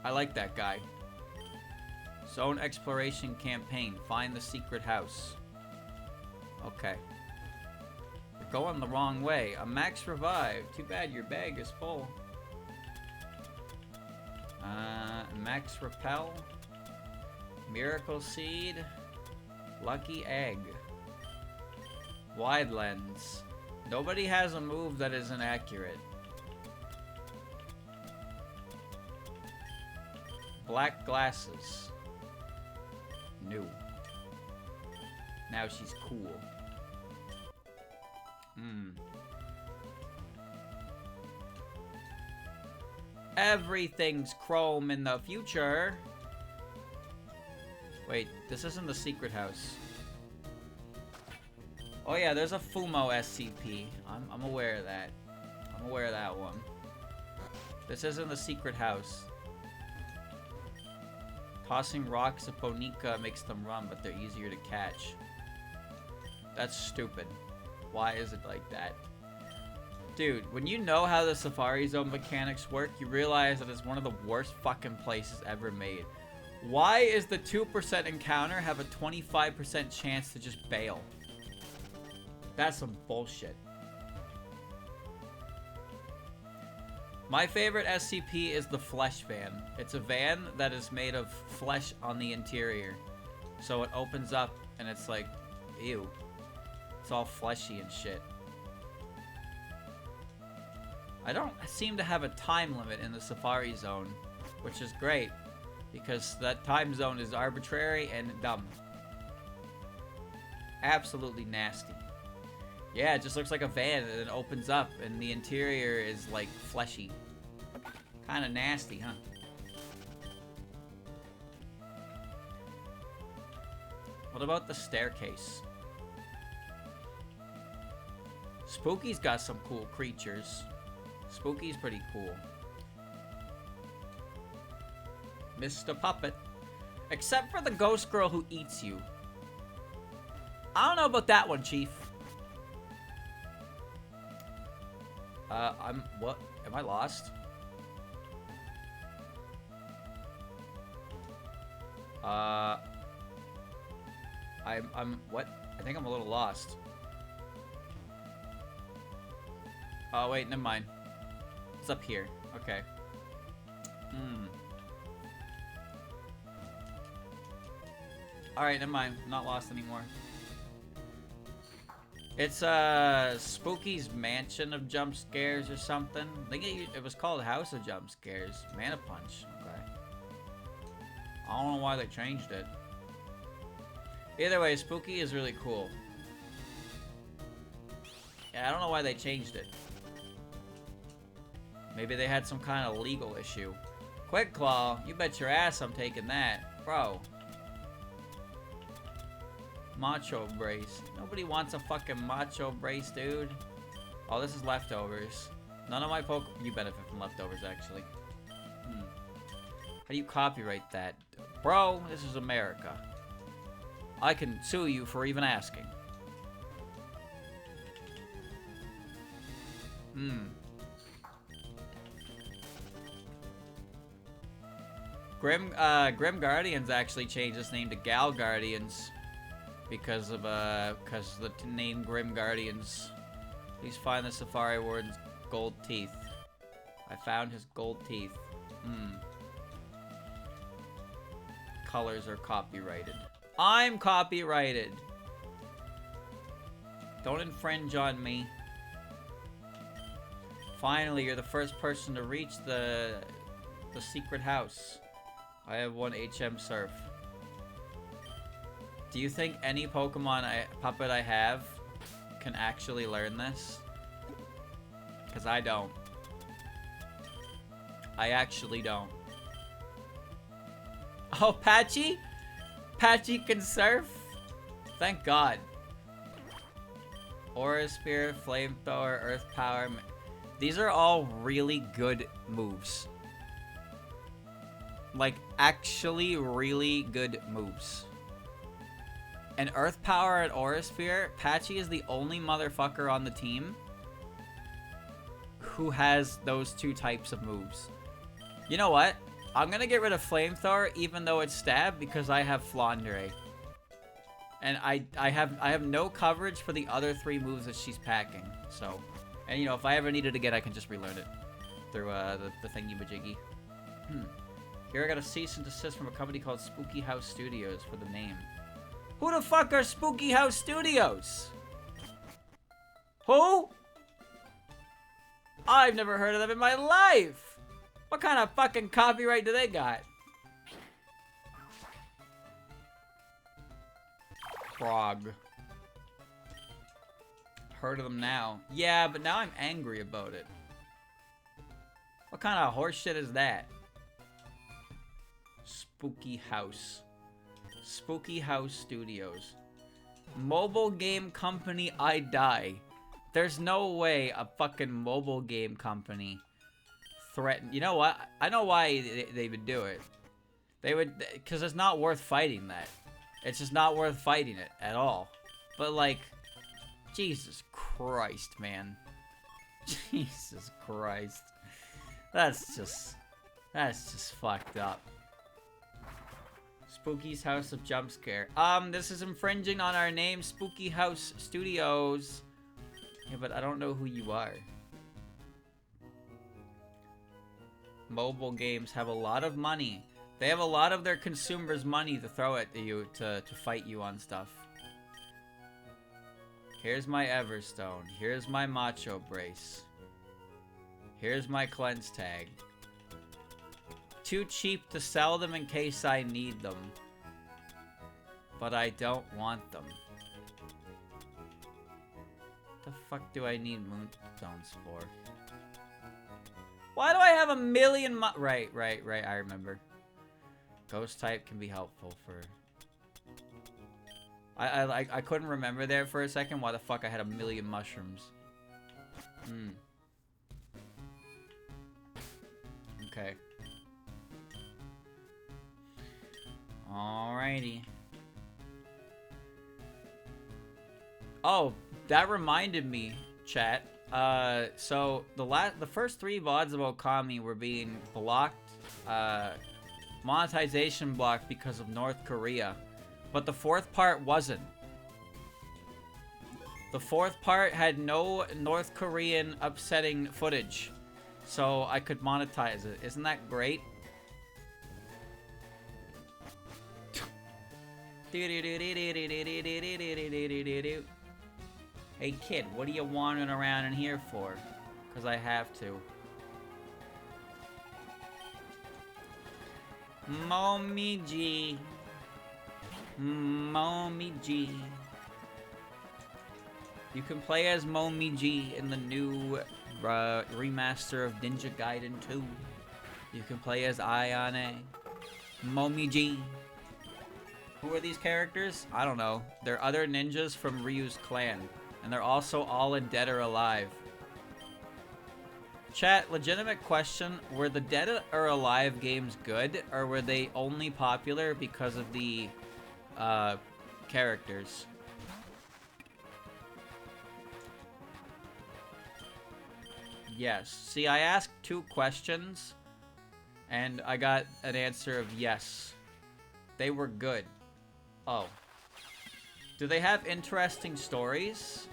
I like that guy. Zone exploration campaign. Find the secret house. Okay. You're going the wrong way. A max revive. Too bad your bag is full. Max repel. Miracle seed. Lucky egg. Wide lens. Nobody has a move that isn't accurate. Black glasses. New. Now she's cool. Everything's chrome in the future. Wait, this isn't the secret house. Oh yeah, there's a Fumo SCP. I'm aware of that. I'm aware of that one. This isn't the secret house. Tossing rocks at Bonica makes them run, but they're easier to catch. That's stupid. Why is it like that? Dude, when you know how the Safari Zone mechanics work, you realize that it's one of the worst fucking places ever made. Why is the 2% encounter have a 25% chance to just bail? That's some bullshit. My favorite SCP is the Flesh Van. It's a van that is made of flesh on the interior. So it opens up and it's like, ew. It's all fleshy and shit. I don't seem to have a time limit in the Safari Zone, which is great, because that time zone is arbitrary and dumb. Absolutely nasty. Yeah, it just looks like a van and it opens up and the interior is like fleshy. Kinda nasty, huh? What about the staircase? Spooky's got some cool creatures. Spooky's pretty cool. Mr. Puppet. Except for the ghost girl who eats you. I don't know about that one, Chief. What? Am I lost? What? I think I'm a little lost. Oh, wait, never mind. It's up here. Okay. Alright, never mind. I'm not lost anymore. It's, Spooky's Mansion of Jump Scares or something. I think it was called House of Jump Scares. Mana Punch. Okay. I don't know why they changed it. Either way, Spooky is really cool. Yeah, I don't know why they changed it. Maybe they had some kind of legal issue. Quick Claw, you bet your ass I'm taking that. Bro. Macho Brace. Nobody wants a fucking Macho Brace, dude. Oh, this is leftovers. None of my You benefit from leftovers, actually. How do you copyright that? Bro, this is America. I can sue you for even asking. Grim Guardians actually changed its name to Gal Guardians because of the name Grim Guardians. Please find the Safari Warden's gold teeth. I found his gold teeth. Colors are copyrighted. I'm copyrighted. Don't infringe on me. Finally, you're the first person to reach the secret house. I have one HM Surf. Do you think any Pokemon puppet I have can actually learn this? Because I don't. I actually don't. Oh, Patchy? Patchy can surf? Thank God. Aura Spear, Flamethrower, Earth Power. These are all really good moves. Like, actually really good moves. And Earth Power and Aura Sphere, Patchy is the only motherfucker on the team who has those two types of moves. You know what? I'm gonna get rid of Flamethrower even though it's stab because I have Flandre. And I have no coverage for the other three moves that she's packing. So, and you know, if I ever need it again, I can just relearn it through the thingy-majiggy. Here I got a cease and desist from a company called Spooky House Studios for the name. Who the fuck are Spooky House Studios? Who? I've never heard of them in my life. What kind of fucking copyright do they got? Frog. Heard of them now. Yeah, but now I'm angry about it. What kind of horse shit is that? Spooky House. Spooky House Studios. Mobile game company, I die. There's no way a fucking mobile game company threaten. You know what? I know why they would do it. They would, because it's not worth fighting that. It's just not worth fighting it at all. But like, Jesus Christ, man. Jesus Christ. That's just fucked up. Spooky's House of Jump Scare. This is infringing on our name, Spooky House Studios. Yeah, but I don't know who you are. Mobile games have a lot of money. They have a lot of their consumers' money to throw at you to fight you on stuff. Here's my Everstone. Here's my Macho Brace. Here's my Cleanse Tag. Too cheap to sell them in case I need them. But I don't want them. The fuck do I need Moonstones for? Why do I have a million Right, I remember. Ghost type can be helpful for... I couldn't remember there for a second why the fuck I had a million mushrooms. Okay. Alrighty. Oh, that reminded me, chat. So the first 3 VODs of Okami were being blocked, monetization blocked because of North Korea. But the 4th part wasn't. The 4th part had no North Korean upsetting footage. So I could monetize it. Isn't that great? Hey kid, what are you wandering around in here for? Because I have to. Momiji. Momiji. You can play as Momiji in the new remaster of Ninja Gaiden 2. You can play as Ayane. Momiji. Who are these characters? I don't know. They're other ninjas from Ryu's clan. And they're also all in Dead or Alive. Chat, legitimate question. Were the Dead or Alive games good? Or were they only popular because of the characters? Yes. See, I asked 2 questions. And I got an answer of yes. They were good. Oh. Do they have interesting stories?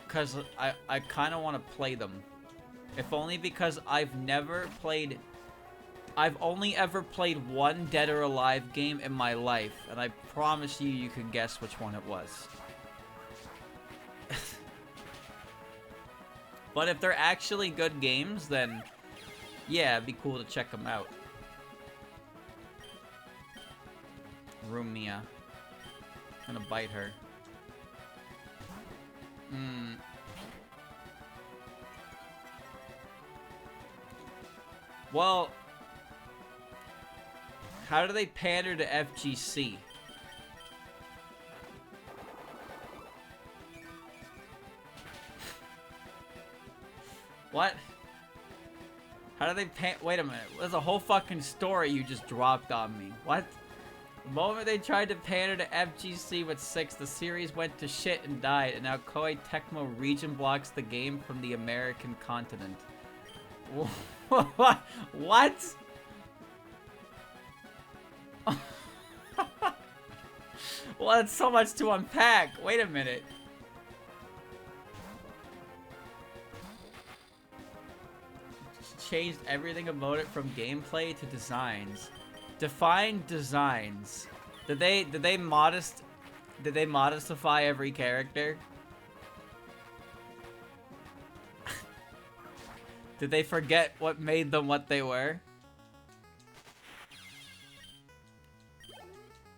Because I kind of want to play them. If only because I've only ever played 1 Dead or Alive game in my life. And I promise you can guess which one it was. But if they're actually good games, then yeah, it'd be cool to check them out. Rumia. I'm gonna bite her. Well, how do they pander to FGC? What? How do they wait a minute. There's a whole fucking story you just dropped on me. What? The moment they tried to pander to FGC with 6, the series went to shit and died, and now Koei Tecmo region blocks the game from the American continent. What? Well, that's so much to unpack. Wait a minute. Changed everything about it from gameplay to designs. Define designs. Did they modify every character? Did they forget what made them what they were?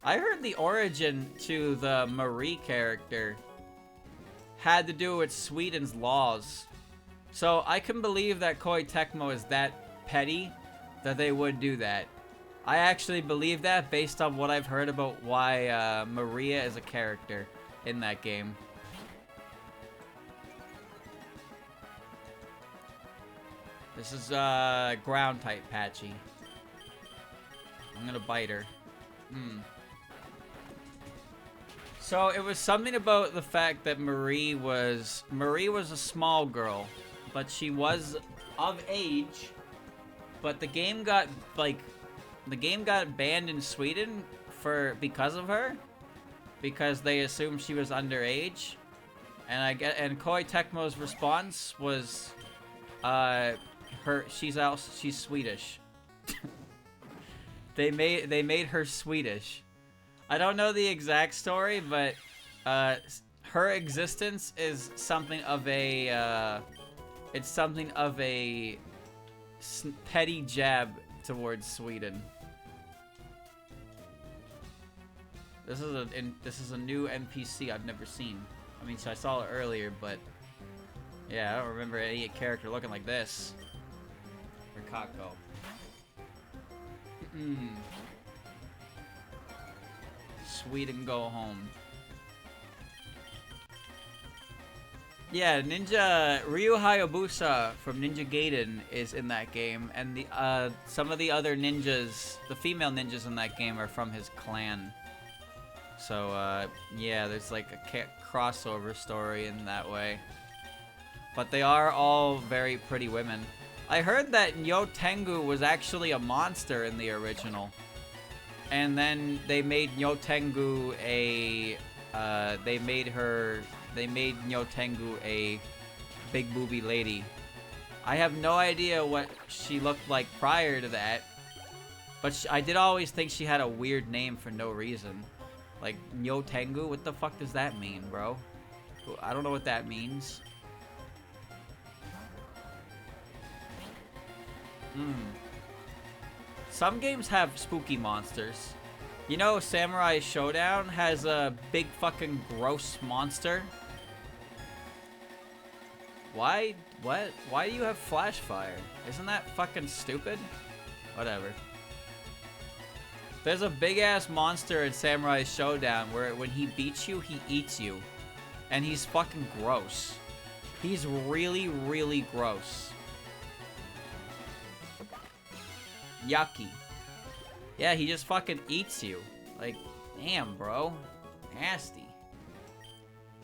I heard the origin to the Marie character had to do with Sweden's laws. So I can believe that Koei Tecmo is that petty that they would do that. I actually believe that based on what I've heard about why Maria is a character in that game. This is ground type Patchy. I'm gonna bite her. So it was something about the fact that Marie was a small girl, but she was of age. But the game got banned in Sweden because of her, because they assumed she was underage. And Koei Tecmo's response was, she's Swedish. They made her Swedish. I don't know the exact story, but her existence is something of a petty jab towards Sweden. This is a new NPC I've never seen. I mean, so I saw it earlier, but yeah, I don't remember any character looking like this. Rikako. Sweden go home. Yeah, Ryu Hayabusa from Ninja Gaiden is in that game, and the some of the other ninjas, the female ninjas in that game, are from his clan. So yeah, there's like a crossover story in that way. But they are all very pretty women. I heard that Nyo Tengu was actually a monster in the original. And then they made Nyo Tengu they made Nyo Tengu a big booby lady. I have no idea what she looked like prior to that. But I did always think she had a weird name for no reason. Like, Nyo Tengu? What the fuck does that mean, bro? I don't know what that means. Some games have spooky monsters. You know, Samurai Showdown has a big fucking gross monster. Why? What? Why do you have flash fire? Isn't that fucking stupid? Whatever. There's a big-ass monster in Samurai Showdown where when he beats you, he eats you. And he's fucking gross. He's really, really gross. Yucky. Yeah, he just fucking eats you. Like, damn, bro. Nasty.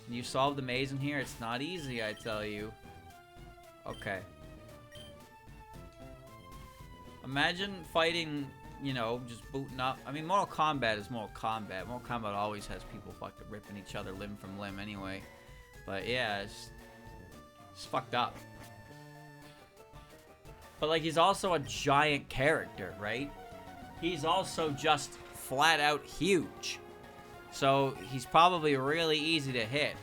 You solved the maze in here? It's not easy, I tell you. Okay. Imagine fighting, you know, just booting up. I mean, Mortal Kombat is Mortal Kombat. Mortal Kombat always has people fucking ripping each other limb from limb anyway. But yeah, it's fucked up. But like, he's also a giant character, right? He's also just flat out huge. So he's probably really easy to hit.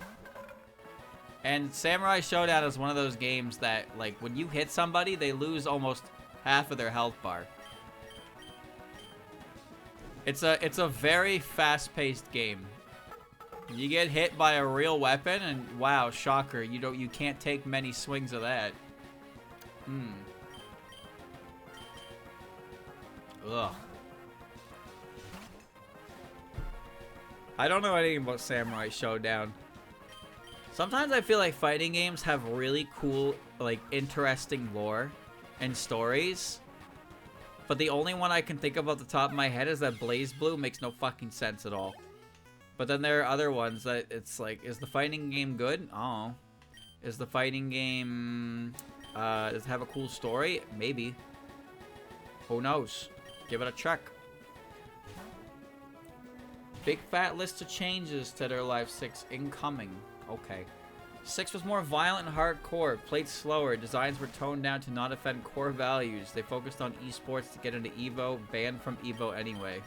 And Samurai Showdown is one of those games that, like, when you hit somebody, they lose almost half of their health bar. It's a very fast-paced game. You get hit by a real weapon, and wow, shocker, you can't take many swings of that. Ugh. I don't know anything about Samurai Showdown. Sometimes I feel like fighting games have really cool, like, interesting lore and stories. But the only one I can think of off the top of my head is that Blaze Blue makes no fucking sense at all. But then there are other ones that it's like, is the fighting game good? Oh. Is the fighting game, does it have a cool story? Maybe. Who knows? Give it a check. Big fat list of changes to their Live 6 incoming. Okay. 6 was more violent and hardcore, played slower, designs were toned down to not offend core values. They focused on esports to get into EVO, banned from EVO anyway.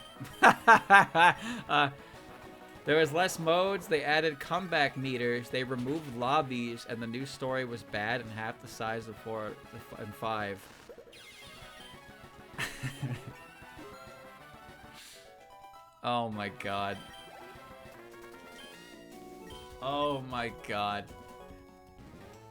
There was less modes, they added comeback meters, they removed lobbies, and the new story was bad and half the size of 4 and 5. Oh my god. Oh my god.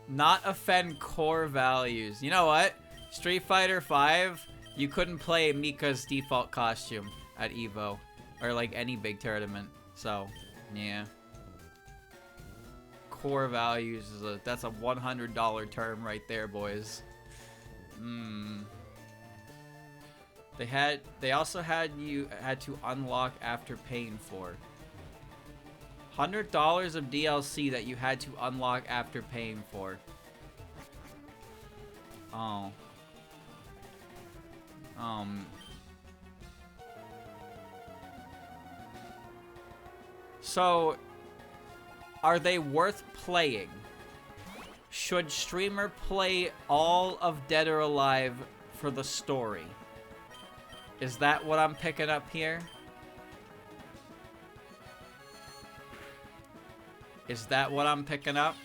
Not offend core values. You know what? Street Fighter 5, you couldn't play Mika's default costume at EVO. Or like any big tournament. So, yeah. Core values is that's a $100 term right there, boys. They also had to unlock after paying for. $100 of DLC that you had to unlock after paying for. Oh. So, are they worth playing? Should streamer play all of Dead or Alive for the story? Is that what I'm picking up here? Is that what I'm picking up?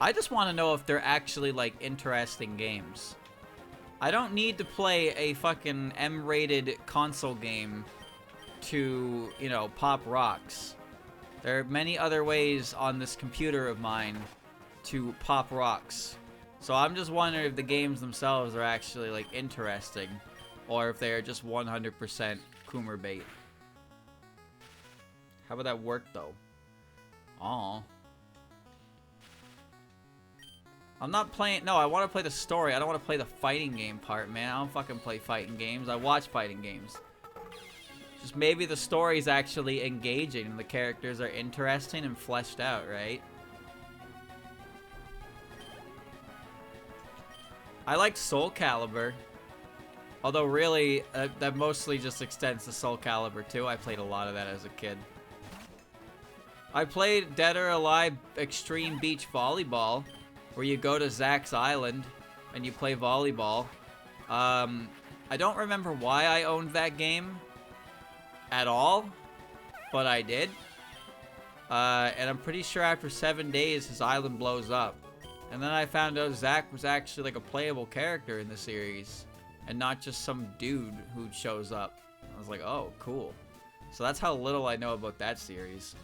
I just want to know if they're actually, like, interesting games. I don't need to play a fucking M-rated console game to, you know, pop rocks. There are many other ways on this computer of mine to pop rocks. So I'm just wondering if the games themselves are actually, like, interesting. Or if they are just 100% Coomer bait. How would that work, though? Aw. I'm not playing... No, I want to play the story. I don't want to play the fighting game part, man. I don't fucking play fighting games. I watch fighting games. Just maybe the story's actually engaging and the characters are interesting and fleshed out, right? I like Soul Calibur. Although, really, that mostly just extends to Soul Calibur 2. I played a lot of that as a kid. I played Dead or Alive Extreme Beach Volleyball, where you go to Zack's Island and you play volleyball. I don't remember why I owned that game at all, but I did. And I'm pretty sure after 7 days, his island blows up. And then I found out Zack was actually like a playable character in the series, and not just some dude who shows up. I was like, oh, cool. So that's how little I know about that series.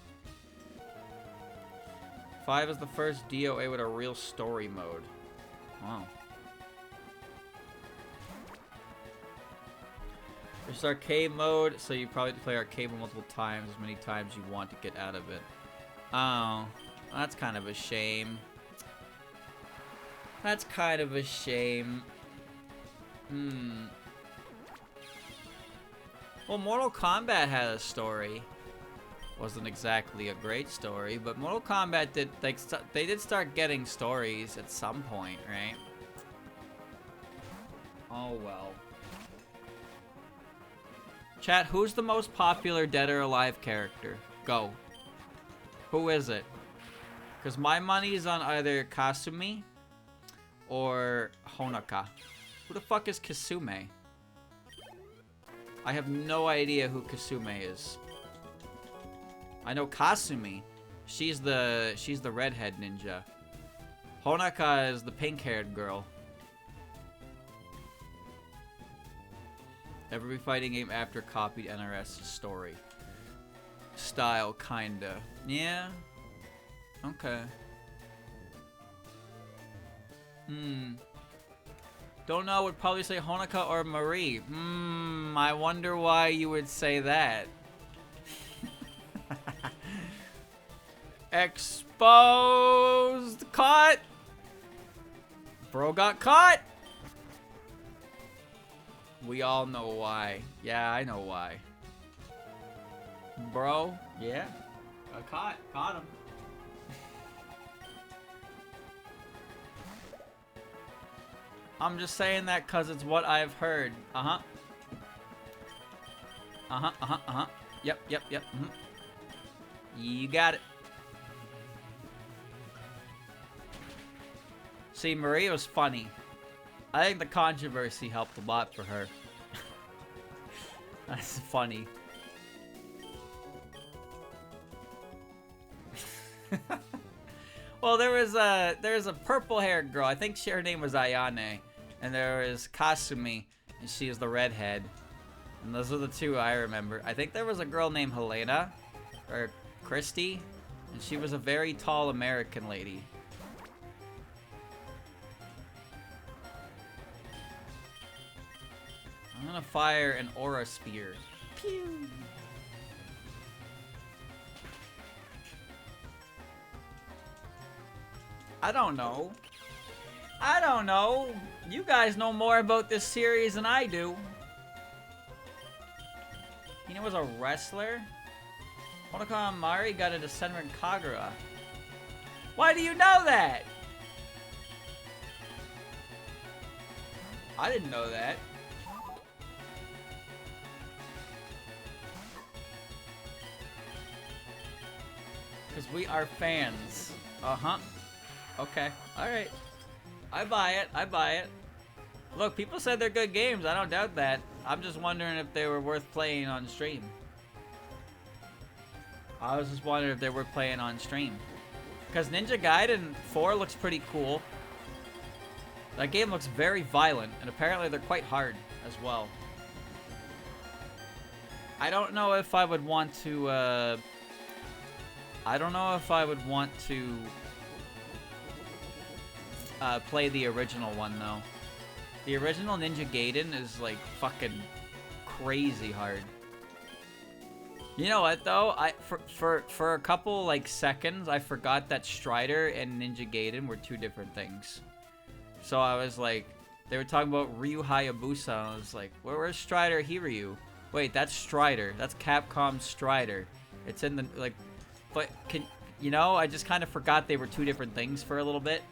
5 is the first DOA with a real story mode. Wow. There's arcade mode, so you probably have to play arcade mode multiple times, as many times you want to get out of it. Oh, that's kind of a shame. That's kind of a shame. Well, Mortal Kombat had a story. Wasn't exactly a great story, but Mortal Kombat did, like, they did start getting stories at some point, right? Oh well. Chat, who's the most popular Dead or Alive character? Go. Who is it? Because my money's on either Kasumi or Honoka. Who the fuck is Kasume? I have no idea who Kasume is. I know Kasumi. She's the redhead ninja. Honoka is the pink-haired girl. Every fighting game after copied NRS story. Style, kinda. Yeah. Okay. Don't know, would probably say Honoka or Marie. I wonder why you would say that. Exposed! Caught! Bro got caught! We all know why. Yeah, I know why. Bro, yeah. Got caught. Caught him. I'm just saying that because it's what I've heard. Yep. You got it. See, Maria was funny. I think the controversy helped a lot for her. That's funny. Well, there's a purple-haired girl. I think her name was Ayane, and there was Kasumi, and she is the redhead. And those are the two I remember. I think there was a girl named Helena, or Christy, and she was a very tall American lady. I'm gonna fire an aura spear. Pew! I don't know. I don't know. You guys know more about this series than I do. Hina was a wrestler? Honoka Amari got into Senran Kagura. Why do you know that? I didn't know that. Because we are fans. Uh-huh. Okay. Alright. I buy it. I buy it. Look, people said they're good games. I don't doubt that. I'm just wondering if they were worth playing on stream. I was just wondering if they were playing on stream. Because Ninja Gaiden 4 looks pretty cool. That game looks very violent, and apparently they're quite hard as well. I don't know if I would want to, I don't know if I would want to play the original one, though. The original Ninja Gaiden is, like, fucking crazy hard. You know what, though? For a couple, like, seconds, I forgot that Strider and Ninja Gaiden were two different things. So I was like, they were talking about Ryu Hayabusa, and I was like, where's Strider Hiryu? Wait, that's Strider. That's Capcom's Strider. It's in the, like, but you know, I just kind of forgot they were two different things for a little bit.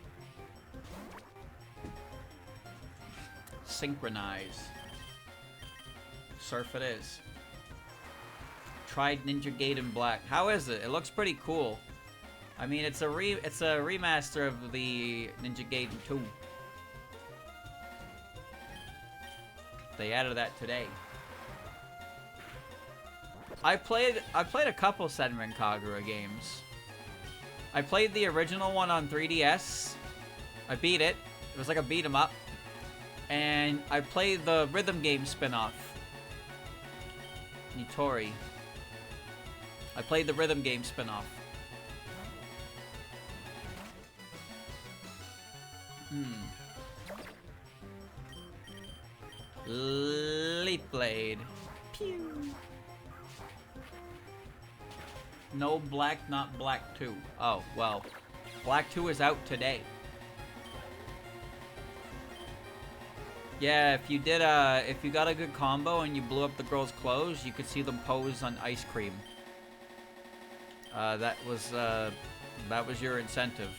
Synchronize. Surf it is. Tried Ninja Gaiden Black. How is it? It looks pretty cool. I mean, it's a remaster of the Ninja Gaiden 2. They added that today. I played a couple Senran Kagura games. I played the original one on 3DS. I beat it. It was like a beat 'em up. And I played the rhythm game spin-off. Nitori. I played the rhythm game spin-off. Leaf Blade. Pew. No Black, not Black 2. Oh, well. Black 2 is out today. Yeah, if you got a good combo and you blew up the girl's clothes, you could see them pose on ice cream. That was your incentive.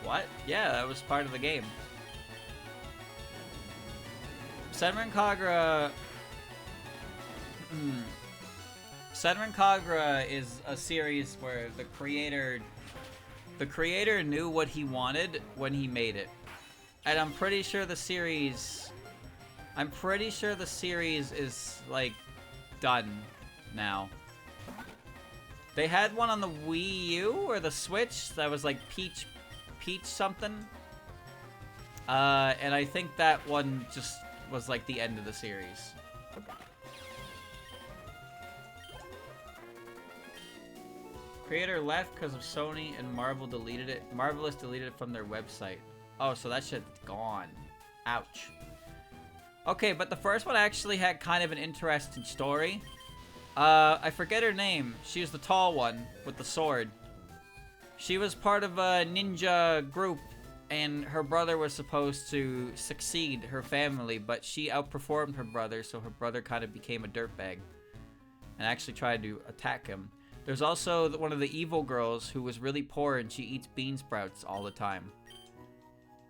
What? Yeah, that was part of the game. Senran Kagura... Senran Kagura is a series where the creator knew what he wanted when he made it. And I'm pretty sure the series is, like, done now. They had one on the Wii U or the Switch that was like Peach something. And I think that one just was like the end of the series. Creator left because of Sony and Marvel deleted it. Marvelous deleted it from their website. Oh, so that shit's gone. Ouch. Okay, but the first one actually had kind of an interesting story. I forget her name. She was the tall one with the sword. She was part of a ninja group, and her brother was supposed to succeed her family, but she outperformed her brother, so her brother kind of became a dirtbag and actually tried to attack him. There's also one of the evil girls who was really poor, and she eats bean sprouts all the time.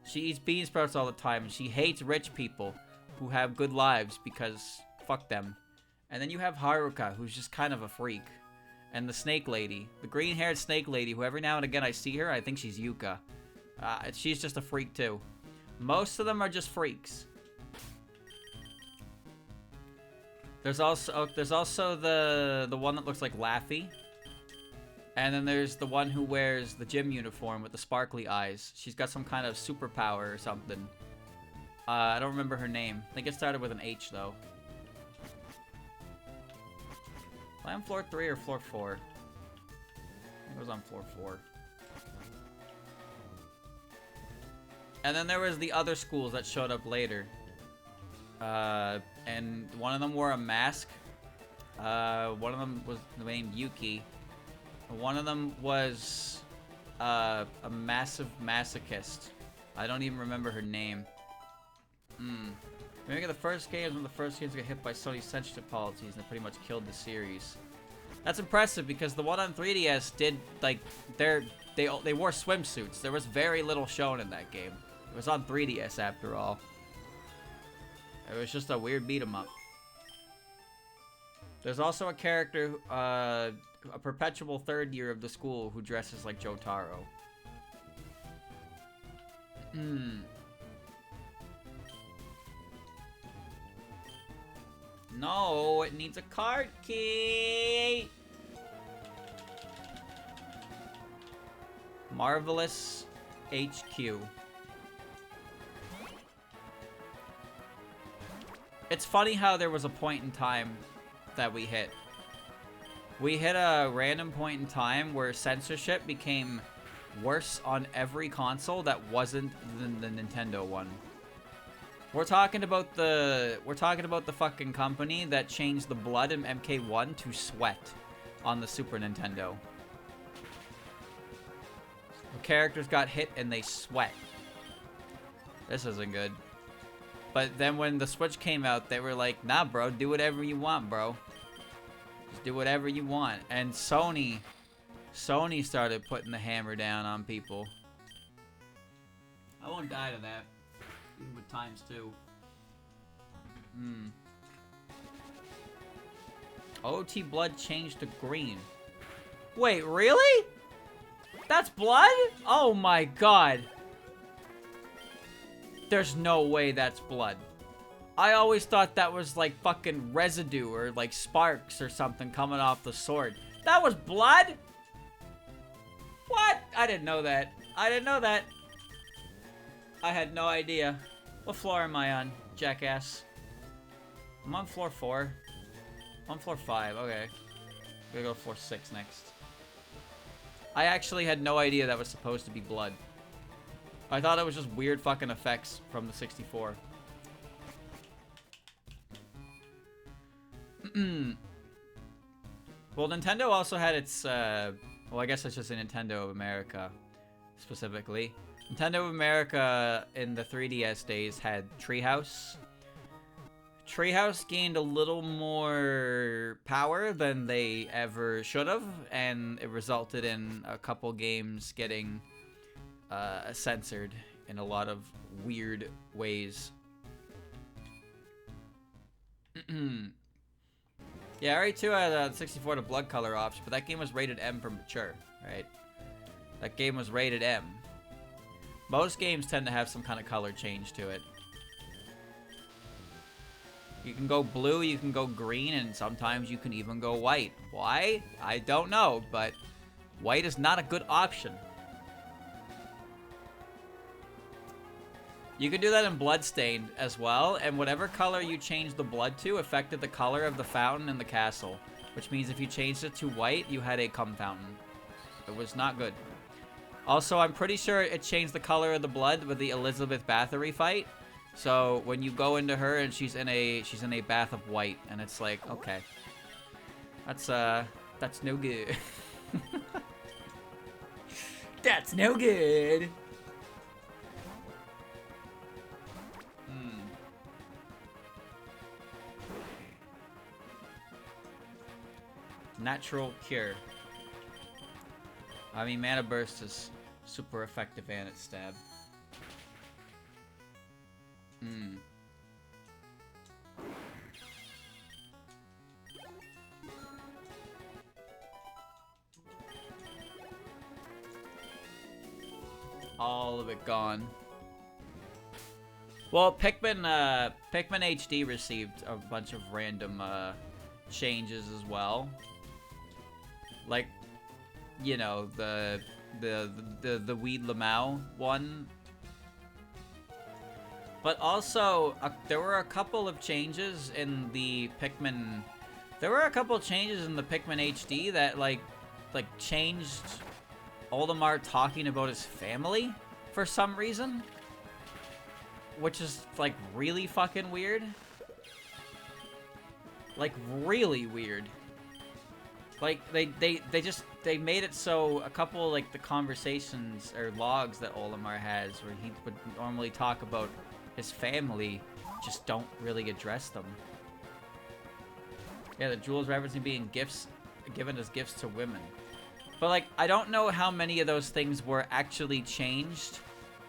She eats bean sprouts all the time, and she hates rich people who have good lives because fuck them. And then you have Haruka, who's just kind of a freak. And the snake lady, the green-haired snake lady, who every now and again I see her, I think she's Yuka. She's just a freak too. Most of them are just freaks. There's also the one that looks like Laffy. And then there's the one who wears the gym uniform with the sparkly eyes. She's got some kind of superpower or something. I don't remember her name. I think it started with an H though. Am I on floor 3 or floor 4? I think it was on floor 4. And then there was the other schools that showed up later. And one of them wore a mask. One of them was named Yuki. One of them was a massive masochist. I don't even remember her name. Maybe the first game was one of the first games to get hit by Sony's censorship policies and it pretty much killed the series. That's impressive because the one on 3DS did, like, they wore swimsuits. There was very little shown in that game. It was on 3DS after all. It was just a weird beat 'em up. There's also a character, a perpetual third year of the school who dresses like Jotaro. No, it needs a card key! Marvelous HQ. It's funny how there was a point in time that we hit. We hit a random point in time where censorship became worse on every console that wasn't the Nintendo one. We're talking about the fucking company that changed the blood in MK1 to sweat on the Super Nintendo. The characters got hit and they sweat. This isn't good. But then when the Switch came out, they were like, nah, bro, do whatever you want, bro. Just do whatever you want. And Sony started putting the hammer down on people. I won't die to that. Even with ×2. OT blood changed to green. Wait, really? That's blood? Oh my god. There's no way that's blood. I always thought that was like fucking residue or like sparks or something coming off the sword. That was blood? What? I didn't know that. I didn't know that. I had no idea. What floor am I on, jackass? I'm on floor 4. I'm on floor 5, okay. I'm gonna go to floor 6 next. I actually had no idea that was supposed to be blood. I thought it was just weird fucking effects from the 64. Well, Nintendo also had its, well, I guess it's just a Nintendo of America, specifically. Nintendo of America in the 3DS days had Treehouse. Treehouse gained a little more power than they ever should have, and it resulted in a couple games getting censored in a lot of weird ways. Yeah, RE2 had 64 to blood color option, but that game was rated M for mature, right? That game was rated M. Most games tend to have some kind of color change to it. You can go blue, you can go green, and sometimes you can even go white. Why? I don't know, but white is not a good option. You can do that in Bloodstained as well, and whatever color you changed the blood to affected the color of the fountain in the castle. Which means if you changed it to white, you had a cum fountain. It was not good. Also, I'm pretty sure it changed the color of the blood with the Elizabeth Bathory fight. So when you go into her and she's in a bath of white, and it's like, okay, that's no good. That's no good. Natural cure. I mean, Mana Burst is super effective and its stab. All of it gone. Well, Pikmin HD received a bunch of random changes as well. Like, you know, the Weed Lamau one. But also, there were a couple of changes in the Pikmin. There were a couple of changes in the Pikmin HD that like changed Olimar talking about his family for some reason, which is like really fucking weird. Like really weird. Like, they made it so a couple, like, the conversations or logs that Olimar has where he would normally talk about his family just don't really address them. Yeah, the jewels referencing being gifts, given as gifts to women. But, like, I don't know how many of those things were actually changed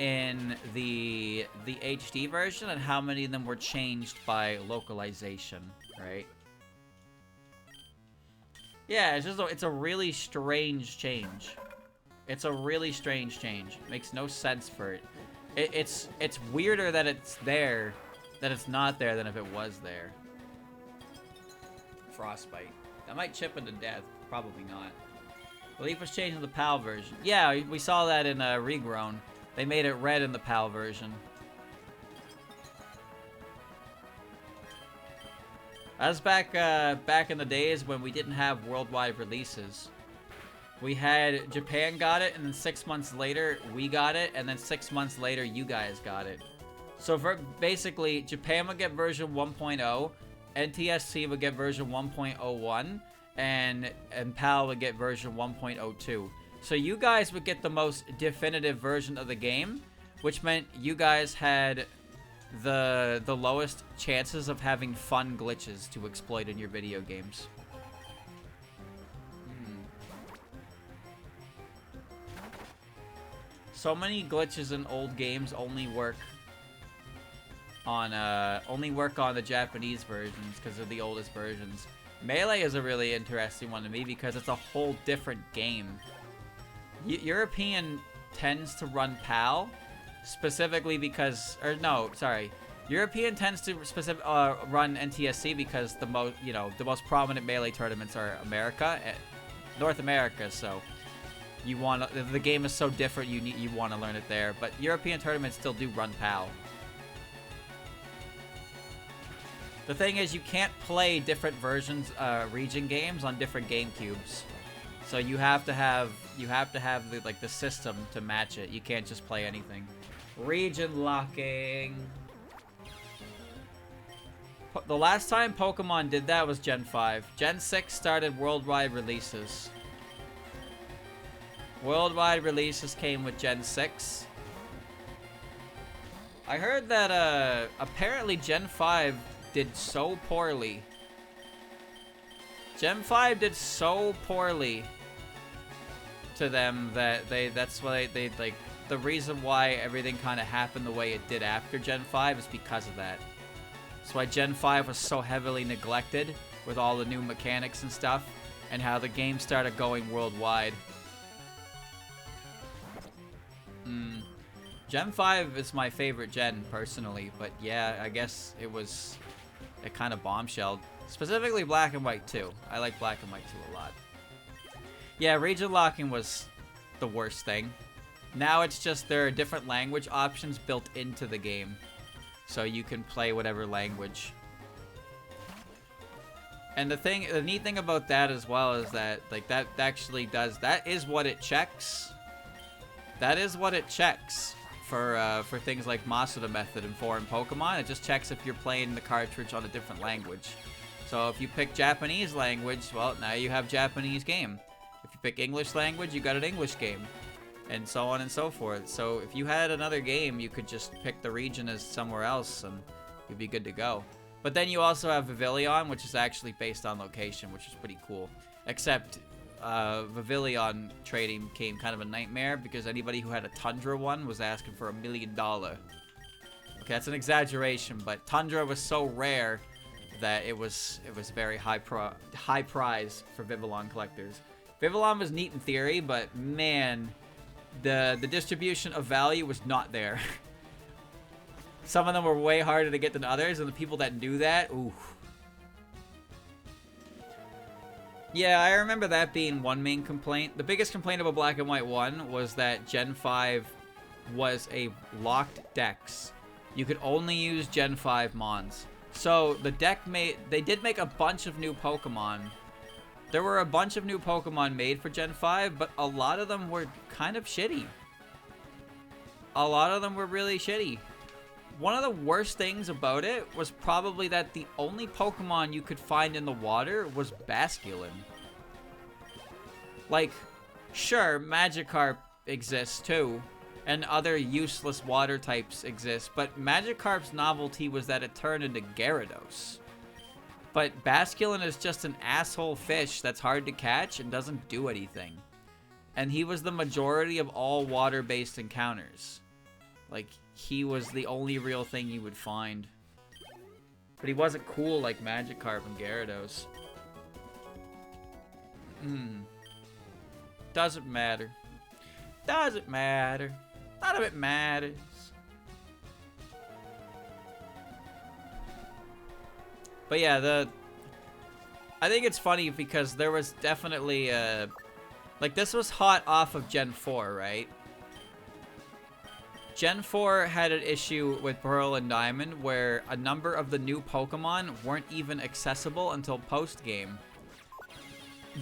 in the HD version and how many of them were changed by localization, right? Yeah, it's a really strange change. It's a really strange change. It makes no sense for it. It's weirder that it's there, that it's not there, than if it was there. Frostbite. That might chip into death. Probably not. The leaf was changed in the PAL version. Yeah, we saw that in Regrown. They made it red in the PAL version. That was back in the days when we didn't have worldwide releases. We had Japan got it, and then 6 months later we got it, and then 6 months later you guys got it. So for basically, Japan would get version 1.0, NTSC would get version 1.01, and PAL would get version 1.02. So you guys would get the most definitive version of the game, which meant you guys had the lowest chances of having fun glitches to exploit in your video games. So many glitches in old games only work on the Japanese versions because they're the oldest versions. Melee is a really interesting one to me because it's a whole different game. European tends to run PAL specifically because, or no, sorry, European tends to run NTSC because the most prominent Melee tournaments are North America. So the game is so different, you want to learn it there. But European tournaments still do run PAL. The thing is, you can't play different versions, region games on different GameCubes. So you have to have the system to match it. You can't just play anything. Region locking. The last time Pokemon did that was Gen 5. Gen 6 started worldwide releases. Worldwide releases came with Gen 6. I heard that apparently Gen 5 did so poorly. Gen 5 did so poorly to them that that's why they like, the reason why everything kind of happened the way it did after Gen 5 is because of that. That's why Gen 5 was so heavily neglected with all the new mechanics and stuff, and how the game started going worldwide. Gen 5 is my favorite gen, personally, but yeah, I guess it kind of bombshelled. Specifically Black and White 2. I like Black and White 2 a lot. Yeah, region locking was the worst thing. Now it's just there are different language options built into the game. So you can play whatever language. And the neat thing about that as well is that, like, that is what it checks. That is what it checks for things like Masuda method and foreign Pokemon. It just checks if you're playing the cartridge on a different language. So if you pick Japanese language, well, now you have Japanese game. If you pick English language, you got an English game. And so on and so forth. So if you had another game, you could just pick the region as somewhere else and you'd be good to go. But then you also have Vivillon, which is actually based on location, which is pretty cool. Except Vivillon trading became kind of a nightmare because anybody who had a Tundra one was asking for $1 million. Okay, that's an exaggeration, but Tundra was so rare that it was very high prize for Vivillon collectors. Vivillon was neat in theory, but man, the distribution of value was not there. Some of them were way harder to get than others, and the people that knew that, ooh. Yeah, I remember that being one main complaint. The biggest complaint about Black and White 1 was that Gen 5 was a locked dex. You could only use Gen 5 Mons. So the deck they did make a bunch of new Pokemon. There were a bunch of new Pokemon made for Gen 5, but a lot of them were kind of shitty. A lot of them were really shitty. One of the worst things about it was probably that the only Pokemon you could find in the water was Basculin. Like, sure, Magikarp exists too, and other useless water types exist, but Magikarp's novelty was that it turned into Gyarados. But Basculin is just an asshole fish that's hard to catch and doesn't do anything. And he was the majority of all water-based encounters. Like, he was the only real thing you would find. But he wasn't cool like Magikarp and Gyarados. Doesn't matter. Doesn't matter. None of it matters. But yeah, I think it's funny because there was definitely like, this was hot off of Gen 4, right? Gen 4 had an issue with Pearl and Diamond where a number of the new Pokemon weren't even accessible until post-game.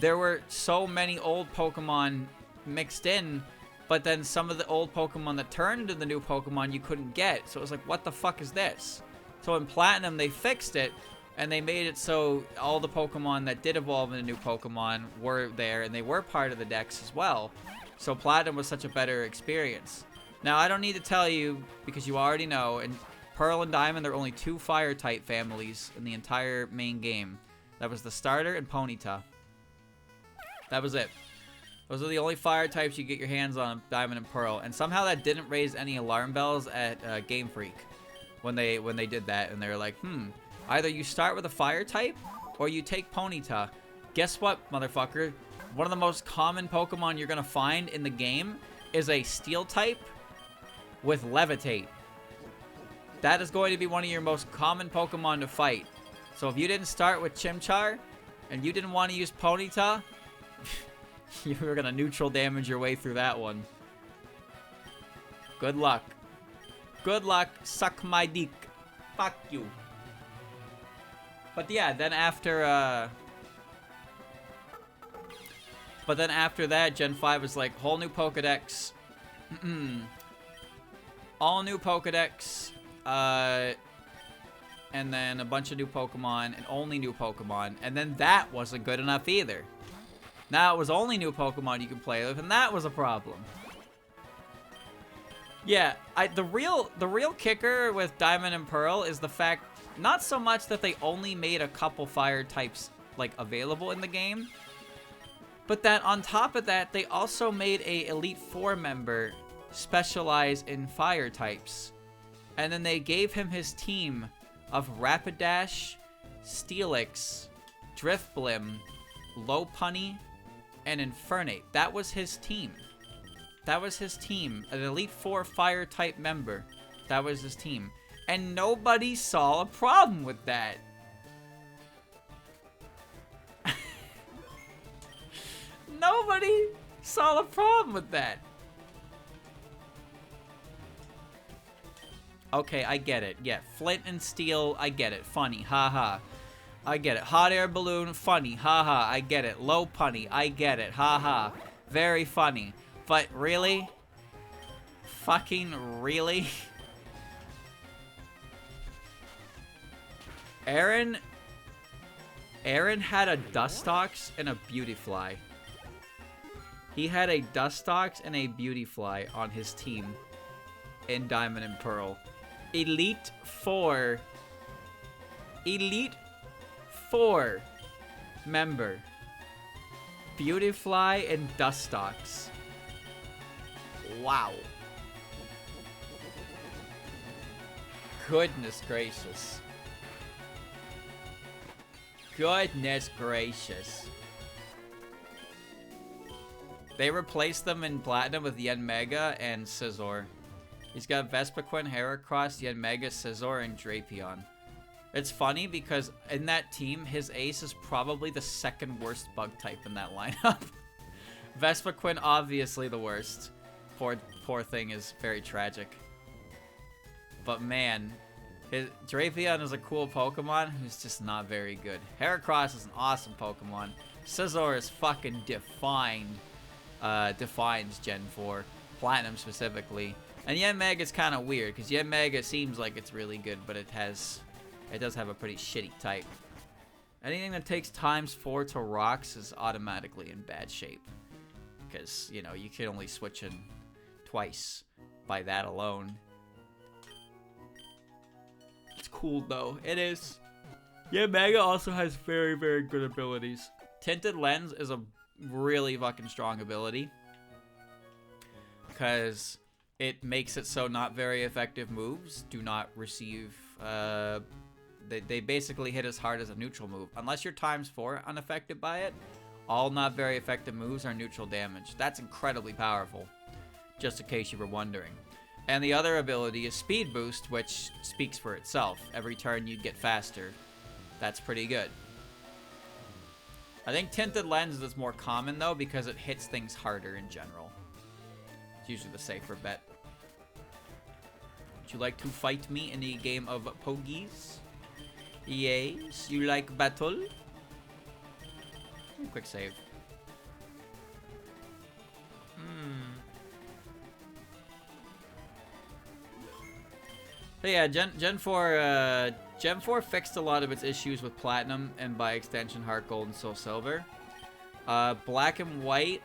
There were so many old Pokemon mixed in, but then some of the old Pokemon that turned into the new Pokemon you couldn't get. So it was like, what the fuck is this? So in Platinum, they fixed it, and they made it so all the Pokemon that did evolve into new Pokemon were there, and they were part of the decks as well. So Platinum was such a better experience. Now, I don't need to tell you, because you already know, in Pearl and Diamond, there are only 2 Fire-type families in the entire main game. That was the starter and Ponyta. That was it. Those are the only Fire types you get your hands on in Diamond and Pearl. And somehow that didn't raise any alarm bells at Game Freak when they did that. And they were like, either you start with a Fire type, or you take Ponyta. Guess what, motherfucker? One of the most common Pokemon you're going to find in the game is a Steel type with Levitate. That is going to be one of your most common Pokemon to fight. So if you didn't start with Chimchar, and you didn't want to use Ponyta, you were going to neutral damage your way through that one. Good luck. Good luck. Suck my dick. Fuck you. But yeah, then after, but then after that, Gen 5 was like, whole new Pokedex. All new Pokedex. And then a bunch of new Pokemon, and only new Pokemon. And then that wasn't good enough either. Now it was only new Pokemon you could play with, and that was a problem. Yeah, the real kicker with Diamond and Pearl is the fact, not so much that they only made a couple Fire types, like, available in the game, but that on top of that, they also made a Elite Four member specialize in Fire types. And then they gave him his team of Rapidash, Steelix, Drifblim, Lopunny, and Infernape. That was his team. That was his team. An Elite Four Fire type member. That was his team. And nobody saw a problem with that. Nobody saw a problem with that. Okay, I get it. Yeah, Flint and Steel, I get it. Funny, haha. I get it. Hot Air Balloon, funny, haha. I get it. Lopunny, I get it. Haha. Very funny. But really? Fucking really? Aaron had a Dustox and a Beautyfly. He had a Dustox and a Beautyfly on his team in Diamond and Pearl. Elite Four member. Beautyfly and Dustox. Wow. Goodness gracious. Goodness gracious. They replaced them in Platinum with Yanmega and Scizor. He's got Vespiquen, Heracross, Yanmega, Scizor, and Drapion. It's funny because in that team, his ace is probably the second worst bug type in that lineup. Vespiquen, obviously the worst. Poor thing is very tragic. But man, Drapion is a cool Pokemon who's just not very good. Heracross is an awesome Pokemon. Scizor is fucking defines Gen 4. Platinum specifically. And Yanmega is kind of weird, because Yanmega seems like it's really good, but it does have a pretty shitty type. Anything that takes ×4 to rocks is automatically in bad shape. because, you know, you can only switch in twice by that alone. It's cool, though. It is. Yeah, Mega also has very, very good abilities. Tinted Lens is a really fucking strong ability, because it makes it so not very effective moves do not receive, they basically hit as hard as a neutral move. Unless you're ×4 unaffected by it, all not very effective moves are neutral damage. That's incredibly powerful, just in case you were wondering. And the other ability is Speed Boost, which speaks for itself. Every turn you'd get faster. That's pretty good. I think Tinted Lens is more common, though, because it hits things harder in general. It's usually the safer bet. Would you like to fight me in a game of Pogies? Yes, you like battle? Quick save. But yeah, Gen 4 fixed a lot of its issues with Platinum and by extension Heart Gold and Soul Silver. Black and White.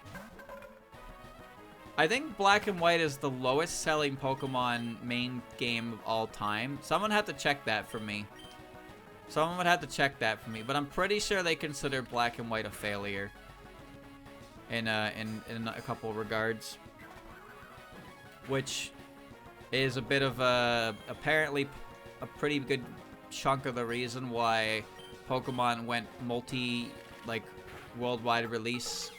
I think Black and White is the lowest selling Pokemon main game of all time. Someone had to check that for me. Someone would have to check that for me, but I'm pretty sure they consider Black and White a failure in a couple of regards, which is a bit of apparently a pretty good chunk of the reason why Pokemon went worldwide release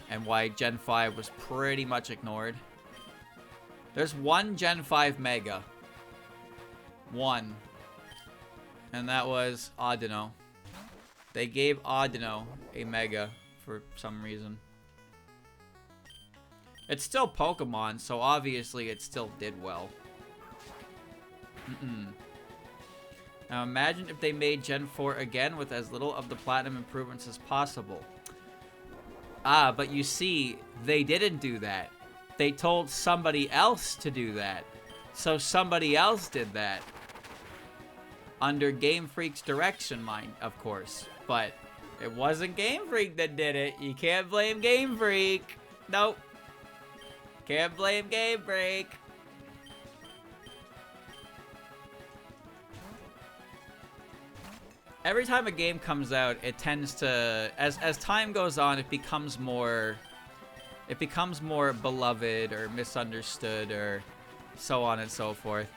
and why Gen 5 was pretty much ignored. There's one Gen 5 Mega. One. And that was Audino. They gave Audino a Mega for some reason. It's still Pokemon, so obviously it still did well. Now imagine if they made Gen 4 again with as little of the Platinum improvements as possible. Ah, but you see, they didn't do that. They told somebody else to do that. So somebody else did that. Under Game Freak's direction, mind, of course. But it wasn't Game Freak that did it. You can't blame Game Freak. Nope. Can't blame Game Freak. Every time a game comes out, it tends to, as time goes on, it becomes more beloved or misunderstood or so on and so forth.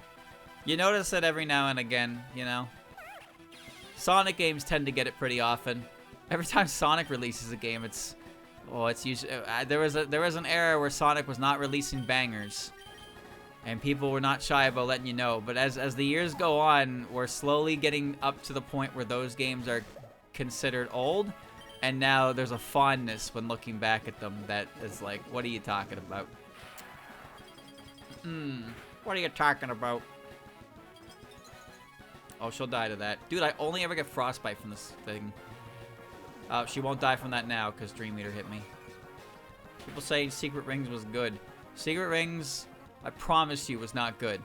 You notice that every now and again, you know? Sonic games tend to get it pretty often. Every time Sonic releases a game, it's usually there was an era where Sonic was not releasing bangers, and people were not shy about letting you know. But as the years go on, we're slowly getting up to the point where those games are considered old, and now there's a fondness when looking back at them that is like, what are you talking about? What are you talking about? Oh, she'll die to that. Dude, I only ever get frostbite from this thing. She won't die from that now because Dream Eater hit me. People say Secret Rings was good. Secret Rings, I promise you, was not good.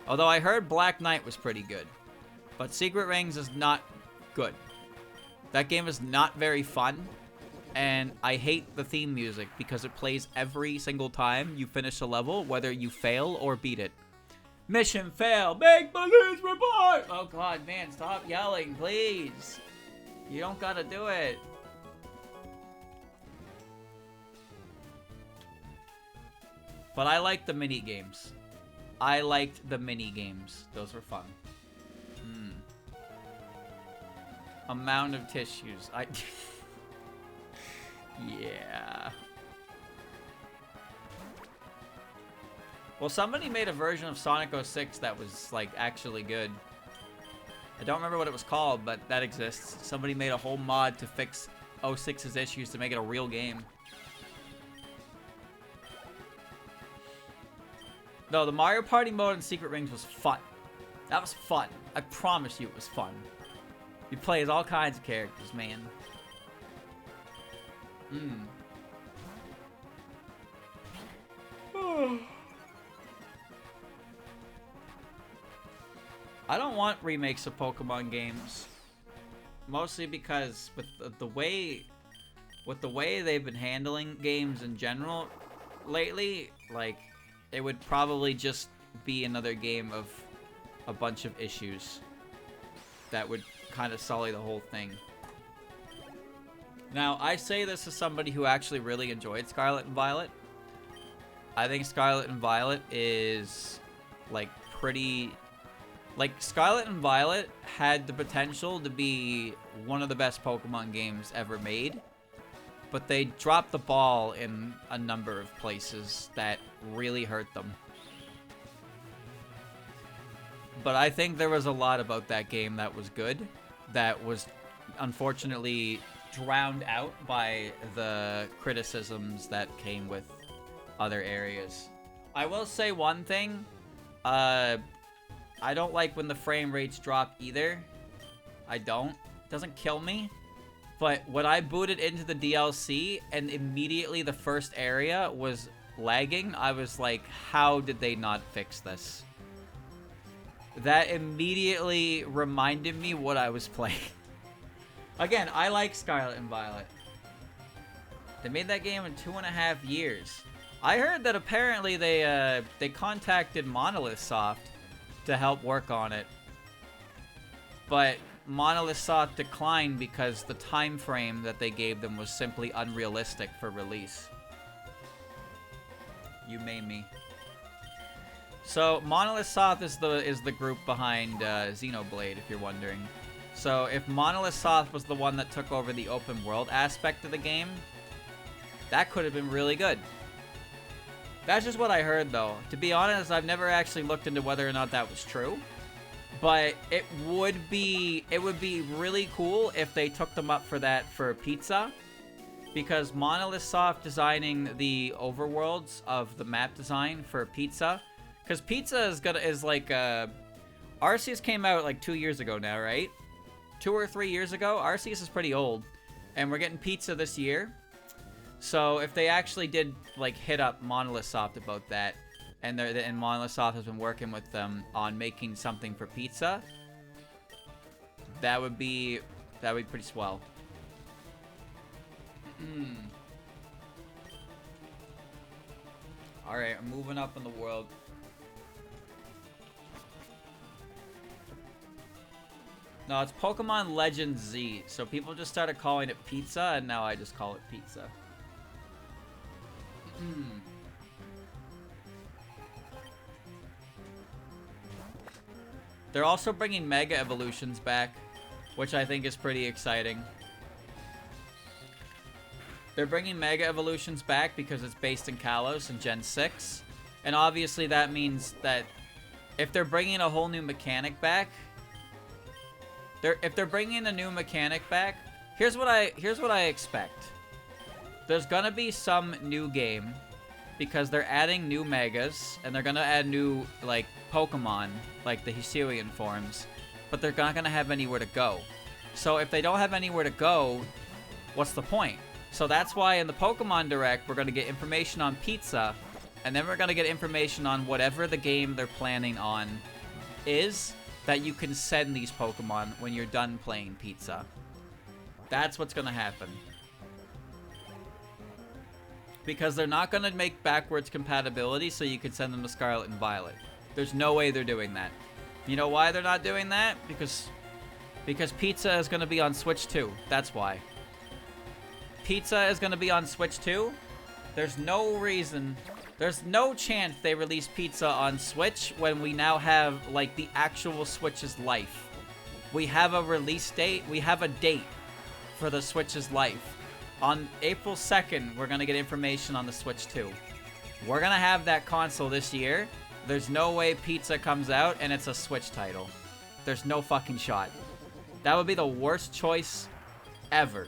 Although I heard Black Knight was pretty good. But Secret Rings is not good. That game is not very fun. And I hate the theme music because it plays every single time you finish a level, whether you fail or beat it. Mission fail. Make police report. Oh god, man, stop yelling, please. You don't gotta do it. But I like the mini games. I liked the mini games. Those were fun. Amount of tissues. Yeah. Well, somebody made a version of Sonic 06 that was, like, actually good. I don't remember what it was called, but that exists. Somebody made a whole mod to fix 06's issues to make it a real game. No, the Mario Party mode in Secret Rings was fun. That was fun. I promise you it was fun. You play as all kinds of characters, man. I don't want remakes of Pokemon games. Mostly because with the way with the way they've been handling games in general lately, like, it would probably just be another game of a bunch of issues that would kind of sully the whole thing. Now, I say this as somebody who actually really enjoyed Scarlet and Violet. I think Scarlet and Violet is, like, pretty... Like, Scarlet and Violet had the potential to be one of the best Pokemon games ever made, but they dropped the ball in a number of places that really hurt them. But I think there was a lot about that game that was good, that was unfortunately drowned out by the criticisms that came with other areas. I will say one thing, I don't like when the frame rates drop either. I don't. It doesn't kill me. But when I booted into the DLC and immediately the first area was lagging, I was like, how did they not fix this? That immediately reminded me what I was playing. Again, I like Scarlet and Violet. They made that game in 2.5 years. I heard that apparently they contacted Monolith Soft to help work on it, but Monolith Soft declined because the time frame that they gave them was simply unrealistic for release. You made me. So Monolith Soft is the group behind Xenoblade, if you're wondering. So if Monolith Soft was the one that took over the open world aspect of the game, that could have been really good. That's just what I heard, though. To be honest, I've never actually looked into whether or not that was true. But it would be really cool if they took them up for that for Pizza. Because Monolith Soft designing the overworlds of the map design for Pizza. Because Pizza is like... Arceus came out like 2 years ago now, right? 2 or 3 years ago? Arceus is pretty old. And we're getting Pizza this year. So if they actually did like hit up Monolith Soft about that, and Monolith Soft has been working with them on making something for Pizza, that would be pretty swell. All right, I'm moving up in the world. No, it's Pokemon Legends Z. So people just started calling it Pizza, and now I just call it Pizza. They're also bringing Mega Evolutions back, which I think is pretty exciting. They're bringing Mega Evolutions back because it's based in Kalos in Gen 6. And obviously that means that if they're bringing a whole new mechanic back... If they're bringing a new mechanic back... Here's what I expect. There's gonna be some new game because they're adding new Megas and they're gonna add new, like, Pokemon, like the Hisuian forms, but they're not gonna have anywhere to go. So if they don't have anywhere to go, what's the point? So that's why in the Pokemon Direct, we're gonna get information on Pizza, and then we're gonna get information on whatever the game they're planning on is that you can send these Pokemon when you're done playing Pizza. That's what's gonna happen. Because they're not gonna make backwards compatibility so you can send them to Scarlet and Violet. There's no way they're doing that. You know why they're not doing that? Because Pizza is gonna be on Switch 2. That's why. Pizza is gonna be on Switch 2. There's no reason, there's no chance they release Pizza on Switch when we now have, like, the actual Switch's life. We have a release date, we have a date for the Switch's life. On April 2nd, we're gonna get information on the Switch 2. We're gonna have that console this year. There's no way Pizza comes out and it's a Switch title. There's no fucking shot. That would be the worst choice ever.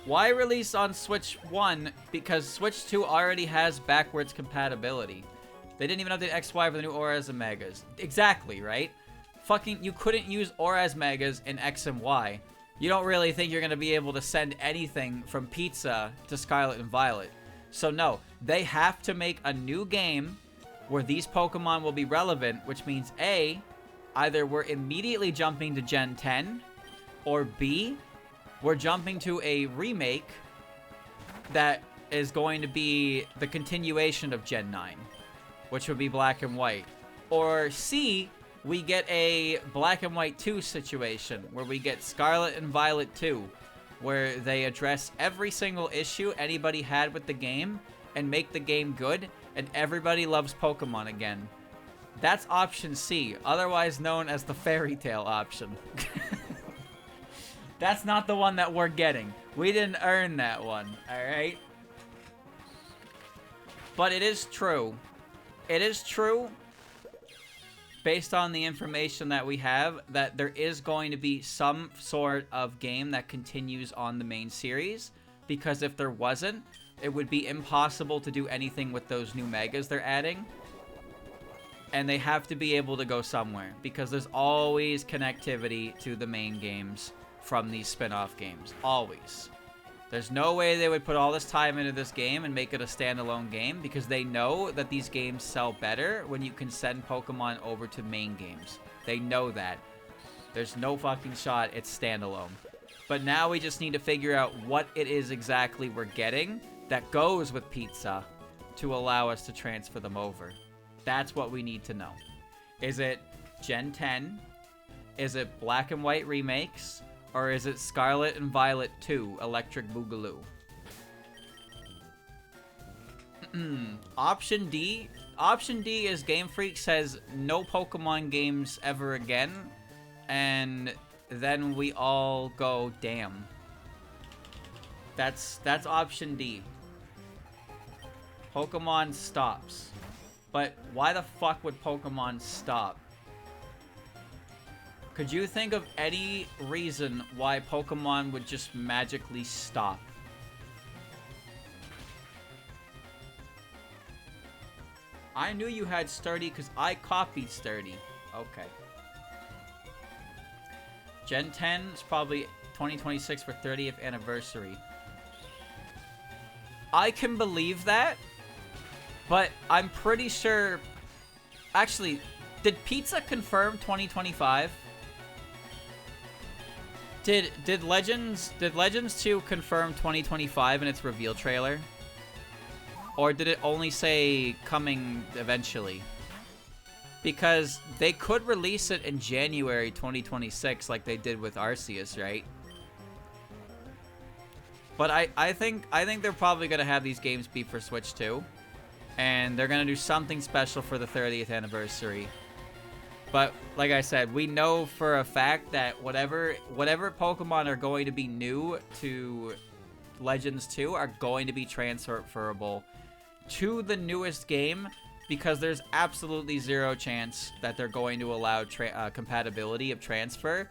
Why release on Switch 1? Because Switch 2 already has backwards compatibility. They didn't even update XY for the new Auras and Megas. Exactly, right? Fucking, you couldn't use Auras Megas in X and Y. You don't really think you're going to be able to send anything from Pizza to Scarlet and Violet. So no, they have to make a new game where these Pokemon will be relevant, which means A, either we're immediately jumping to Gen 10, Or B, we're jumping to a remake that is going to be the continuation of Gen 9, which would be Black and White. Or C, we get a Black and White 2 situation, where we get Scarlet and Violet 2, where they address every single issue anybody had with the game and make the game good, and everybody loves Pokemon again. That's option C, otherwise known as the fairy tale option. That's not the one that we're getting. We didn't earn that one, alright? But it is true. It is true, based on the information that we have, that there is going to be some sort of game that continues on the main series. Because if there wasn't, it would be impossible to do anything with those new megas they're adding. And they have to be able to go somewhere, because there's always connectivity to the main games from these spin-off games. Always. There's no way they would put all this time into this game and make it a standalone game, because they know that these games sell better when you can send Pokemon over to main games. They know that. There's no fucking shot it's standalone. But now we just need to figure out what it is exactly we're getting that goes with Pizza to allow us to transfer them over. That's what we need to know. Is it Gen 10? Is it Black and White remakes? Or is it Scarlet and Violet 2, Electric Boogaloo? Option D. Option D is Game Freak says no Pokemon games ever again. And then we all go, damn. That's option D. Pokemon stops. But why the fuck would Pokemon stop? Could you think of any reason why Pokemon would just magically stop? I knew you had Sturdy because I copied Sturdy. Okay. Gen 10 is probably 2026 for 30th anniversary. I can believe that, but I'm pretty sure... Actually, did Pizza confirm 2025? Did Legends 2 confirm 2025 in its reveal trailer? Or did it only say coming eventually? Because they could release it in January 2026 like they did with Arceus, right? But I think they're probably gonna have these games be for Switch too. And they're gonna do something special for the 30th anniversary. But like I said, we know for a fact that whatever Pokemon are going to be new to Legends 2 are going to be transferable to the newest game, because there's absolutely zero chance that they're going to allow compatibility of transfer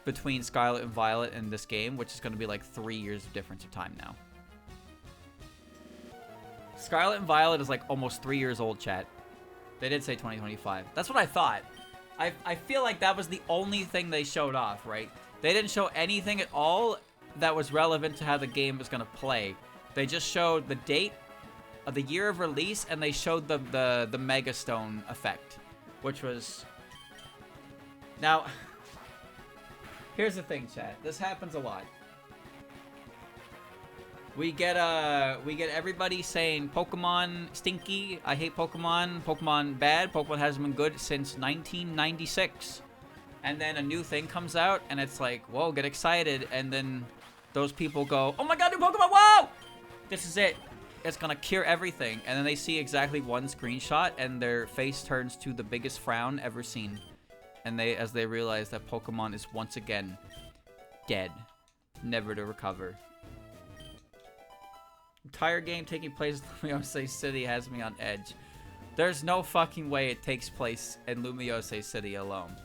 between Scarlet and Violet in this game, which is going to be like 3 years of difference of time now. Scarlet and Violet is like almost 3 years old, chat. They did say 2025. That's what I thought. I feel like that was the only thing they showed off, right? They didn't show anything at all that was relevant to how the game was going to play. They just showed the date of the year of release, and they showed the Mega Stone effect, which was... Now, here's the thing, chat. This happens a lot. We get everybody saying Pokemon stinky, I hate Pokemon, Pokemon bad, Pokemon hasn't been good since 1996. And then a new thing comes out, and it's like, whoa, get excited, and then those people go, oh my god, new Pokemon, whoa! This is it. It's gonna cure everything. And then they see exactly one screenshot, and their face turns to the biggest frown ever seen. And as they realize that Pokemon is once again dead, never to recover. Entire game taking place in Lumiose City has me on edge. There's no fucking way it takes place in Lumiose City alone.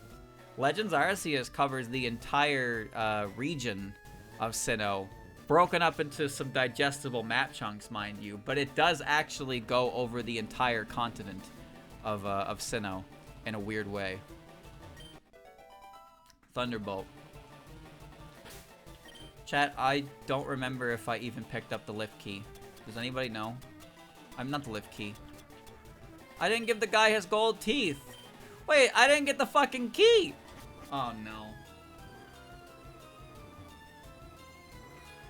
Legends Arceus covers the entire region of Sinnoh, broken up into some digestible map chunks, mind you, but it does actually go over the entire continent of Sinnoh in a weird way. Thunderbolt. Chat, I don't remember if I even picked up the lift key. Does anybody know? I'm not the lift key. I didn't give the guy his gold teeth. Wait, I didn't get the fucking key. Oh no.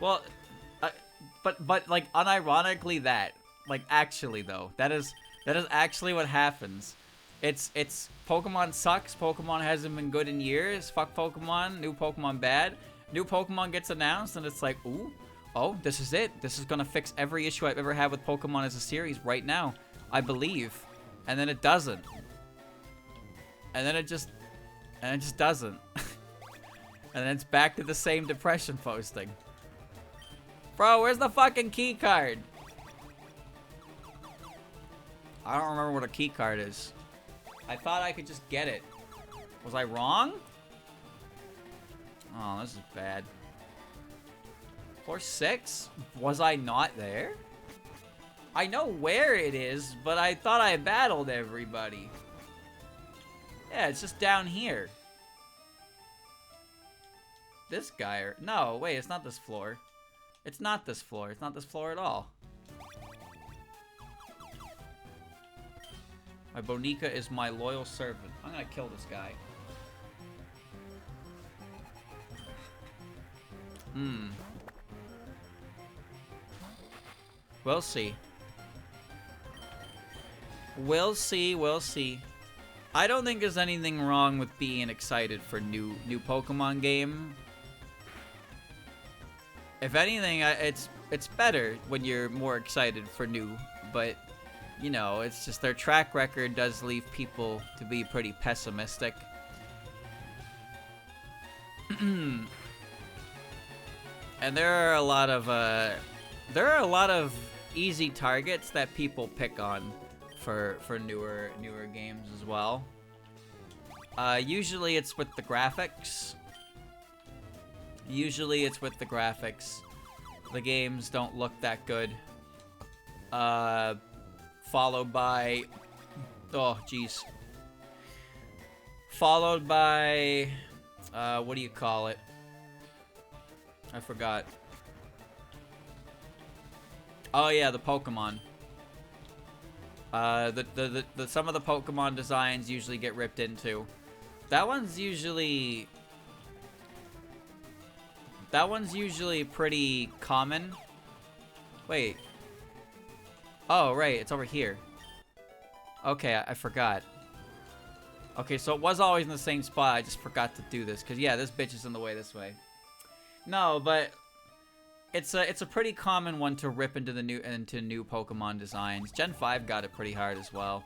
Well, uh, but like unironically that, like actually though, that is actually what happens. It's Pokemon sucks. Pokemon hasn't been good in years. Fuck Pokemon. New Pokemon bad. New Pokemon gets announced and it's like, ooh, oh, this is it. This is gonna fix every issue I've ever had with Pokemon as a series right now, I believe. And then it doesn't. And then it just doesn't. And then it's back to the same depression posting. Bro, where's the fucking key card? I don't remember what a key card is. I thought I could just get it. Was I wrong? Oh, this is bad. Floor 6? Was I not there? I know where it is, but I thought I battled everybody. Yeah, it's just down here. This guy, or no, wait, it's not this floor. It's not this floor. It's not this floor at all. My Bonica is my loyal servant. I'm gonna kill this guy. We'll see. We'll see, we'll see. I don't think there's anything wrong with being excited for new Pokemon game. If anything, it's better when you're more excited for new, but you know, it's just their track record does leave people to be pretty pessimistic. And there are a lot of easy targets that people pick on for newer games as well. Usually it's with the graphics. The games don't look that good. Followed by... Oh, jeez. Followed by... what do you call it? I forgot. Oh yeah, the Pokemon. Some of the Pokemon designs usually get ripped into. That one's usually pretty common. Wait. Oh, right, it's over here. Okay, I forgot. Okay, so it was always in the same spot. I just forgot to do this. Because, yeah, this bitch is in the way this way. No, but it's a pretty common one to rip into new Pokemon designs. Gen 5 got it pretty hard as well.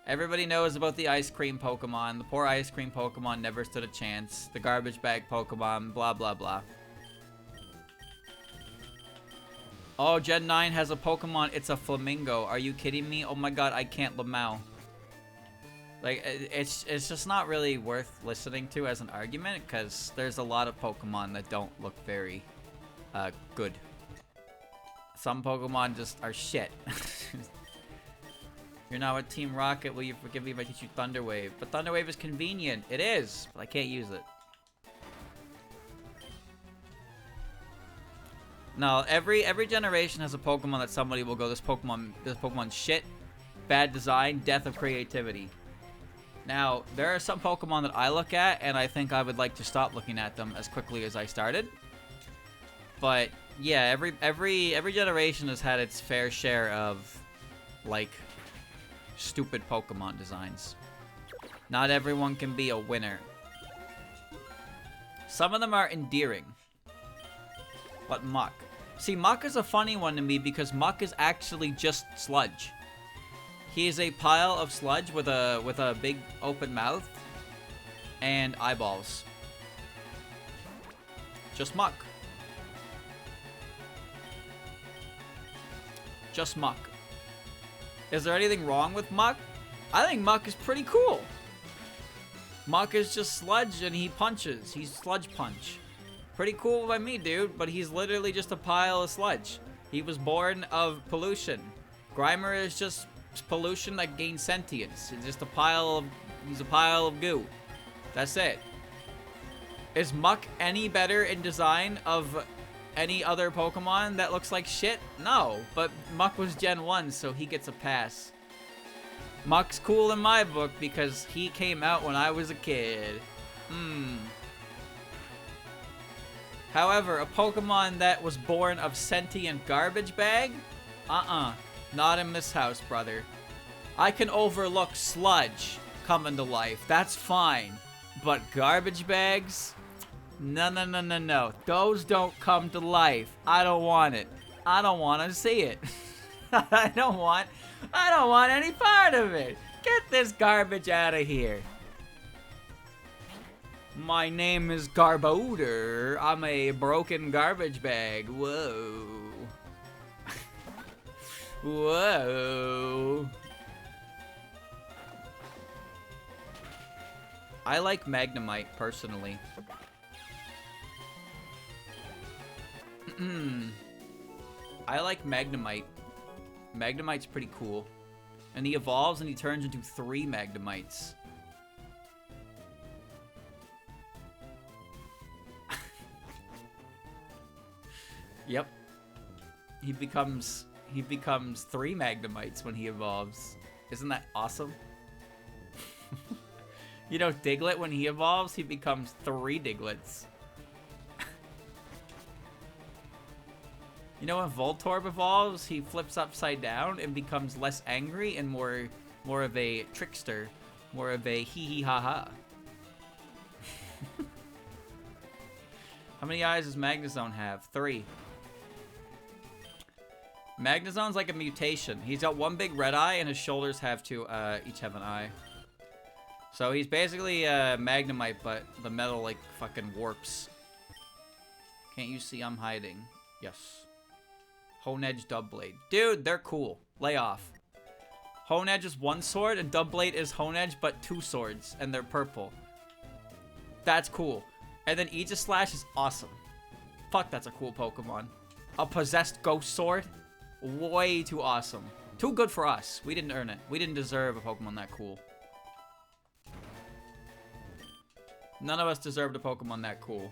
Everybody knows about the ice cream Pokemon. The poor ice cream Pokemon never stood a chance. The garbage bag Pokemon, blah, blah, blah. Oh, Gen 9 has a Pokemon. It's a Flamingo. Are you kidding me? Oh my god, I can't Lamau. Like, it's just not really worth listening to as an argument, because there's a lot of Pokemon that don't look very good. Some Pokemon just are shit. You're not with Team Rocket. Will you forgive me if I teach you Thunder Wave? But Thunder Wave is convenient. It is, but I can't use it. No, every generation has a Pokemon that somebody will go, this Pokemon shit, bad design, death of creativity. Now, there are some Pokemon that I look at, and I think I would like to stop looking at them as quickly as I started. But yeah, every generation has had its fair share of, like, stupid Pokemon designs. Not everyone can be a winner. Some of them are endearing. But Muck. See, Muck is a funny one to me because Muck is actually just sludge. He is a pile of sludge with a big open mouth and eyeballs. Just Muck. Just Muck. Is there anything wrong with Muck? I think Muck is pretty cool. Muck is just sludge and he punches. He's Sludge Punch. Pretty cool by me, dude, but he's literally just a pile of sludge. He was born of pollution. Grimer is just pollution that gains sentience. It's just he's a pile of goo. That's it. Is Muck any better in design of any other Pokemon that looks like shit? No, but Muck was Gen 1, so he gets a pass. Muck's cool in my book because he came out when I was a kid. However, a Pokemon that was born of sentient garbage bag? Not in this house, brother. I can overlook sludge coming to life. That's fine. But garbage bags? No, no, no, no, no. Those don't come to life. I don't want it. I don't want to see it. I don't want any part of it. Get this garbage out of here. My name is Garbodor. I'm a broken garbage bag. Whoa. Whoa. I like Magnemite, personally. I like Magnemite. Magnemite's pretty cool. And he evolves and he turns into 3 Magnemites. Yep. He becomes 3 Magnemites when he evolves. Isn't that awesome? You know, Diglett, when he evolves, he becomes 3 Diglets. You know, when Voltorb evolves, he flips upside down and becomes less angry and more of a trickster, more of a hee-hee-ha-ha. How many eyes does Magnezone have? 3. Magnezone's like a mutation. He's got 1 big red eye, and his shoulders have each have an eye. So he's basically Magnemite, but the metal like fucking warps. Can't you see I'm hiding? Yes. Honedge, Dubblade. Dude, they're cool. Lay off. Honedge is 1 sword, and Dubblade is Honedge, but 2 swords, and they're purple. That's cool. And then Aegislash is awesome. Fuck, that's a cool Pokemon. A possessed ghost sword? Way too awesome. Too good for us. We didn't earn it. We didn't deserve a Pokemon that cool. None of us deserved a Pokemon that cool.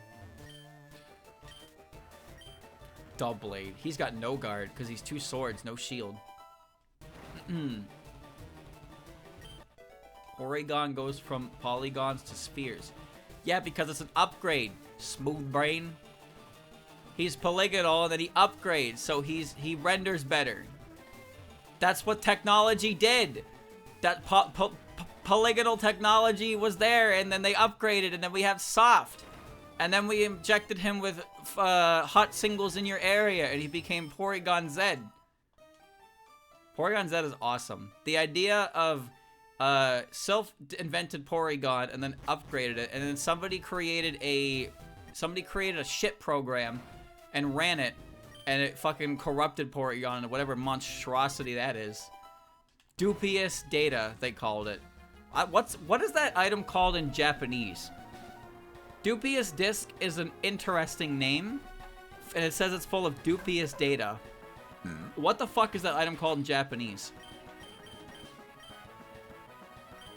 Doublade. He's got no guard because he's 2 swords, no shield. Porygon goes from polygons to spheres. Yeah, because it's an upgrade. Smooth brain. He's polygonal and then he upgrades, so he renders better. That's what technology did. That polygonal technology was there, and then they upgraded, and then we have soft. And then we injected him with hot singles in your area, and he became Porygon Z. Porygon Z is awesome. The idea of self-invented Porygon and then upgraded it, and then somebody created a shit program and ran it, and it fucking corrupted Porygon and whatever monstrosity that is. Dubious data, they called it. What is that item called in Japanese? Dubious Disc is an interesting name, and it says it's full of dubious data. What the fuck is that item called in Japanese?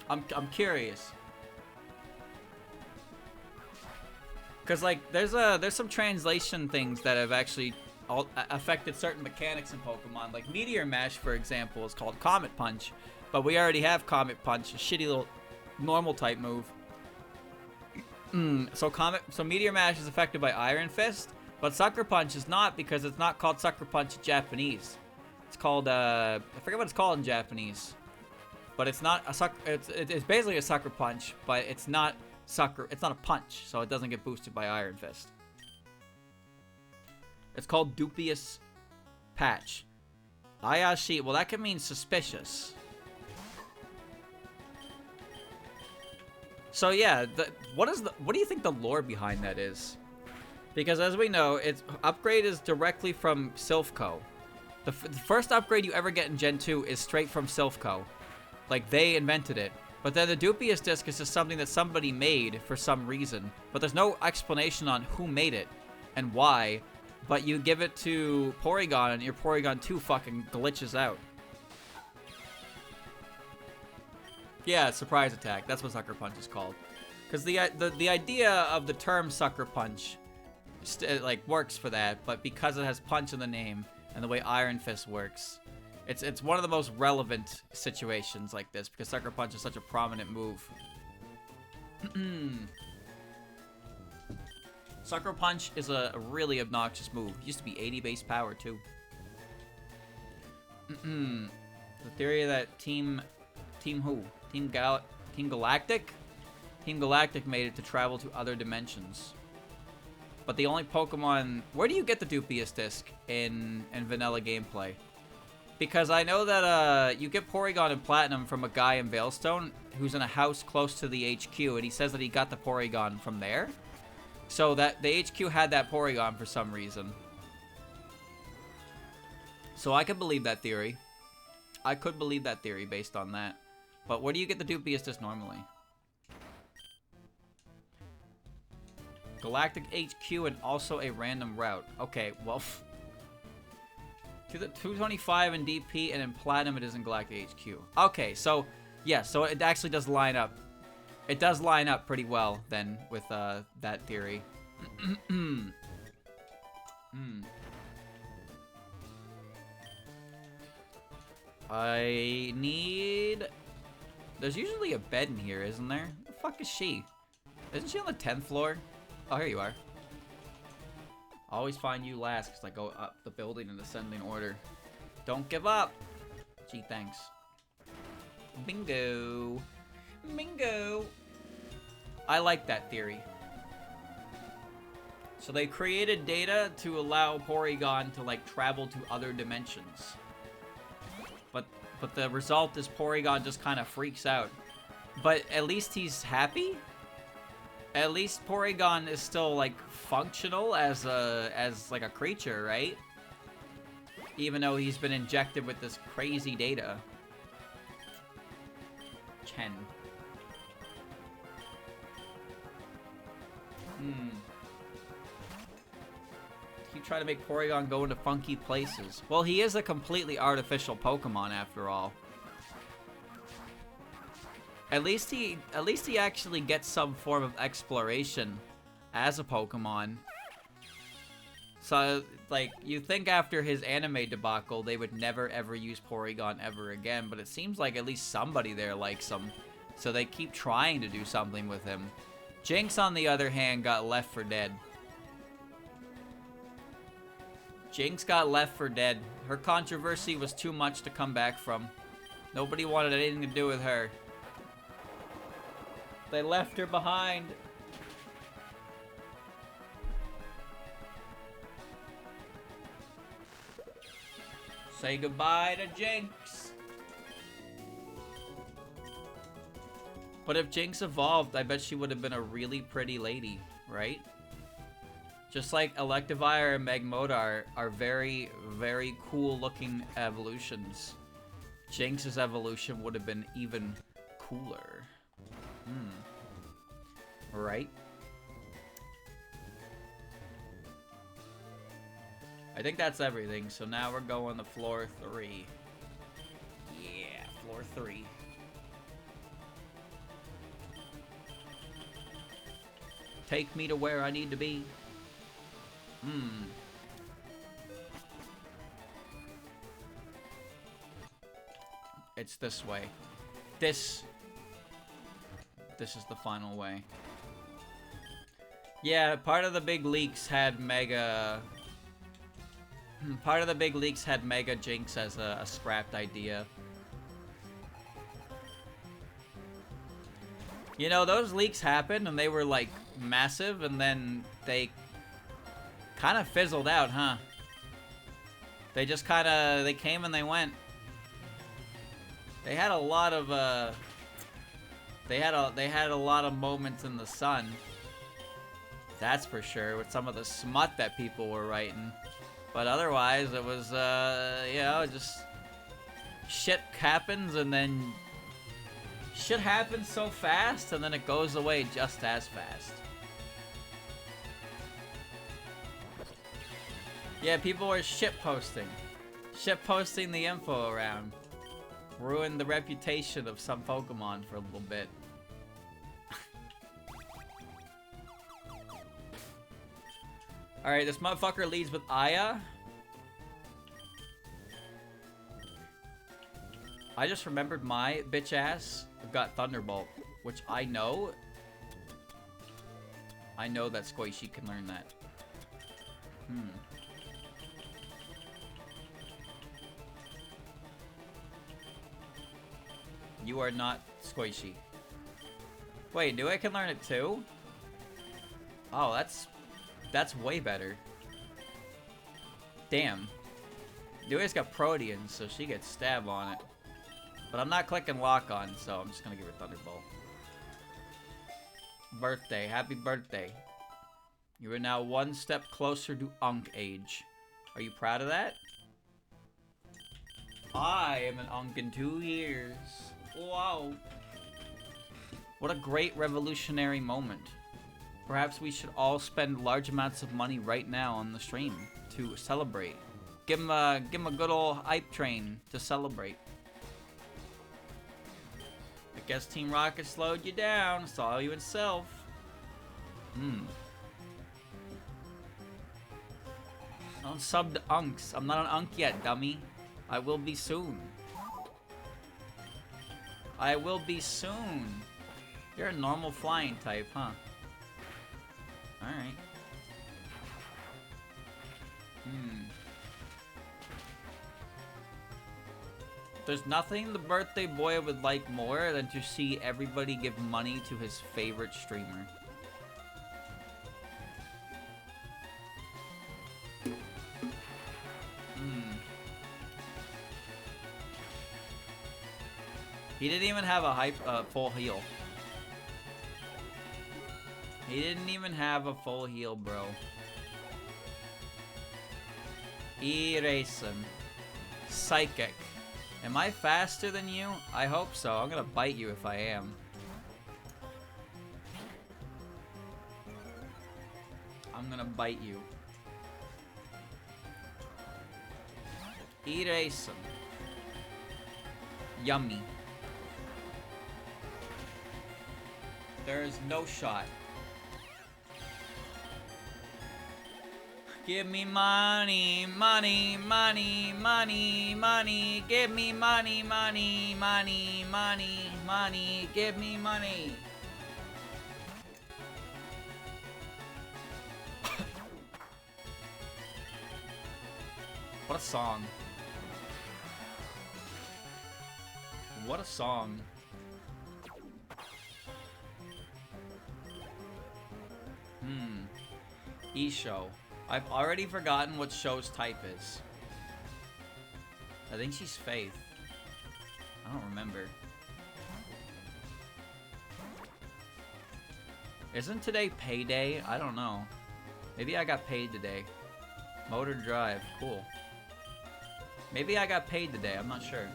I'm curious. Cause like there's some translation things that have actually affected certain mechanics in Pokemon. Like Meteor Mash, for example, is called Comet Punch, but we already have Comet Punch, a shitty little normal type move. So Meteor Mash is affected by Iron Fist, but Sucker Punch is not, because it's not called Sucker Punch in Japanese. It's called I forget what it's called in Japanese, but it's not a sucker. It's basically a Sucker Punch, but it's not sucker. It's not a punch, so it doesn't get boosted by Iron Fist. It's called Dubious Patch. Ayashi. Well, that can mean suspicious. So yeah, what do you think the lore behind that is? Because as we know, upgrade is directly from Silphco. The first upgrade you ever get in Gen 2 is straight from Silphco. Like, they invented it. But then the Dubious Disc is just something that somebody made for some reason. But there's no explanation on who made it and why. But you give it to Porygon and your Porygon 2 fucking glitches out. Yeah, surprise attack. That's what Sucker Punch is called. Because the idea of the term Sucker Punch like works for that, but because it has punch in the name and the way Iron Fist works, it's one of the most relevant situations like this, because Sucker Punch is such a prominent move. Sucker Punch is a really obnoxious move. It used to be 80 base power, too. The theory that Team who? Team Galactic? Team Galactic made it to travel to other dimensions. But the only Pokemon... Where do you get the Dubious Disc in vanilla gameplay? Because I know that you get Porygon and Platinum from a guy in Veilstone who's in a house close to the HQ, and he says that he got the Porygon from there. So that the HQ had that Porygon for some reason. So I could believe that theory. I could believe that theory based on that. But where do you get the Dubious Disc normally? Galactic HQ and also a random route. Okay, well... to the 225 in DP, and in Platinum it is in Galactic HQ. Okay, so... yeah, so it actually does line up. It does line up pretty well, then, with that theory. I need... There's usually a bed in here, isn't there? Where the fuck is she? Isn't she on the 10th floor? Oh, here you are. Always find you last, because I go up the building in ascending order. Don't give up! Gee, thanks. Bingo! Bingo! I like that theory. So they created data to allow Porygon to, like, travel to other dimensions. But the result is Porygon just kind of freaks out. But at least he's happy? At least Porygon is still, like, functional as like a creature, right? Even though he's been injected with this crazy data. 10. You try to make Porygon go into funky places. Well, he is a completely artificial Pokemon after all. At least he actually gets some form of exploration as a Pokemon. So, like, you think after his anime debacle, they would never ever use Porygon ever again, but it seems like at least somebody there likes him. So they keep trying to do something with him. Jinx, on the other hand, got left for dead. Jinx got left for dead. Her controversy was too much to come back from. Nobody wanted anything to do with her. They left her behind. Say goodbye to Jinx. But if Jinx evolved, I bet she would have been a really pretty lady, right? Just like Electivire and Magmodar are very, very cool looking evolutions. Jinx's evolution would have been even cooler. Right? I think that's everything, so now we're going to floor 3. Yeah, floor 3. Take me to where I need to be. It's this way. This is the final way. Yeah, part of the big leaks had Mega... Part of the big leaks had Mega Jinx as a scrapped idea. You know, those leaks happened and they were, like, massive, and then they kind of fizzled out, huh? They just kind of... They came and they went. They had a lot of, They had a lot of moments in the sun. That's for sure, with some of the smut that people were writing. But otherwise, it was, you know, just... Shit happens, and then... Shit happens so fast, and then it goes away just as fast. Yeah, people were shitposting. Shitposting the info around. Ruined the reputation of some Pokemon for a little bit. Alright, this motherfucker leads with Aya. I just remembered my bitch ass got Thunderbolt, which I know I know that Squishy can learn that. You are not Squishy. Wait, Nui can learn it too? Oh, that's way better. Damn. Nui's got Protean, so she gets stab on it. But I'm not clicking lock on, so I'm just gonna give her Thunderbolt. Birthday. Happy birthday. You are now one step closer to Unk age. Are you proud of that? I am an Unk in 2 years. Wow. What a great revolutionary moment. Perhaps we should all spend large amounts of money right now on the stream to celebrate. Give him a good old hype train to celebrate. I guess Team Rocket slowed you down. Saw you itself. Don't sub to Unks. I'm not an Unk yet, dummy. I will be soon. I will be soon. You're a normal flying type, huh? Alright. There's nothing the birthday boy would like more than to see everybody give money to his favorite streamer. He didn't even have a full heal. He didn't even have a full heal, bro. Erase him. Psychic. Am I faster than you? I hope so. I'm gonna bite you if I am. I'm gonna bite you. Erase him. Yummy. There is no shot. Give me money, money, money, money, money. Give me money, money, money, money, money. Give me money. What a song. What a song. E-Show. I've already forgotten what Show's type is. I think she's Faith. I don't remember. Isn't today payday? I don't know. Maybe I got paid today. Motor Drive. Cool. Maybe I got paid today. I'm not sure.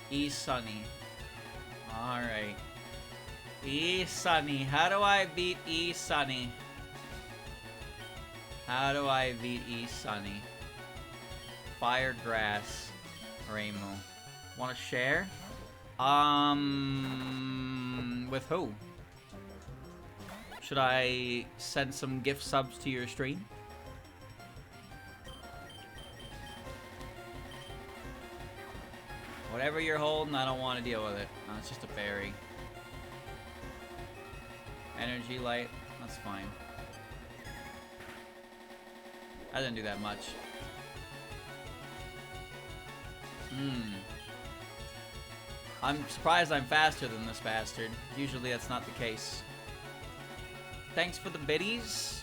E-Sunny. Alright. E-Sunny. How do I beat E-Sunny? How do I beat E-Sunny? Firegrass. Rainbow. Want to share? With who? Should I send some gift subs to your stream? Whatever you're holding, I don't want to deal with it. No, it's just a berry. Energy light, that's fine. I didn't do that much. I'm surprised I'm faster than this bastard. Usually that's not the case. Thanks for the biddies.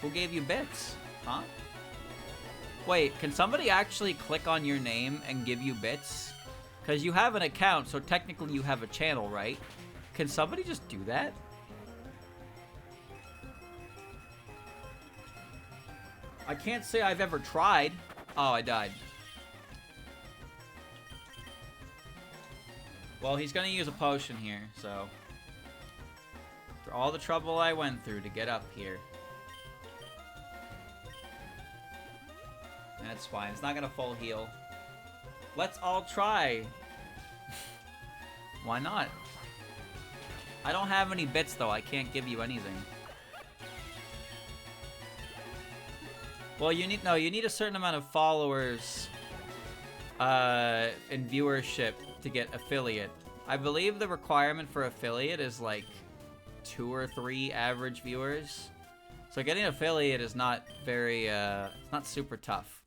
Who gave you bits? Huh? Wait, can somebody actually click on your name and give you bits? Because you have an account, so technically you have a channel, right? Can somebody just do that? I can't say I've ever tried. Oh, I died. Well, he's gonna use a potion here, so... For all the trouble I went through to get up here. That's fine. It's not gonna full heal. Let's all try. Why not? I don't have any bits though. I can't give you anything. Well, you need a certain amount of followers in viewership to get affiliate. I believe the requirement for affiliate is like 2 or 3 average viewers. So getting affiliate is not very, it's not super tough.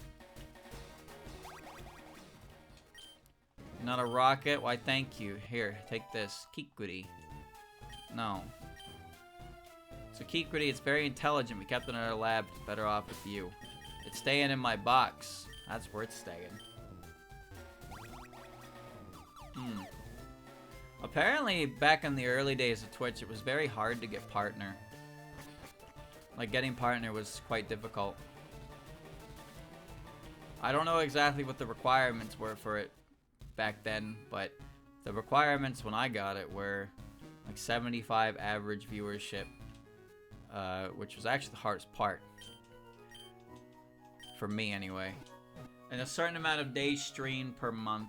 Not a rocket? Why, thank you. Here, take this. Kikuri. No. So Kikuri, it's very intelligent. We kept it in our lab. It's better off with you. It's staying in my box. That's where it's staying. Apparently, back in the early days of Twitch, it was very hard to get partner. Like, getting partner was quite difficult. I don't know exactly what the requirements were for it back then, but the requirements when I got it were like 75 average viewership, which was actually the hardest part. For me, anyway. And a certain amount of days streamed per month.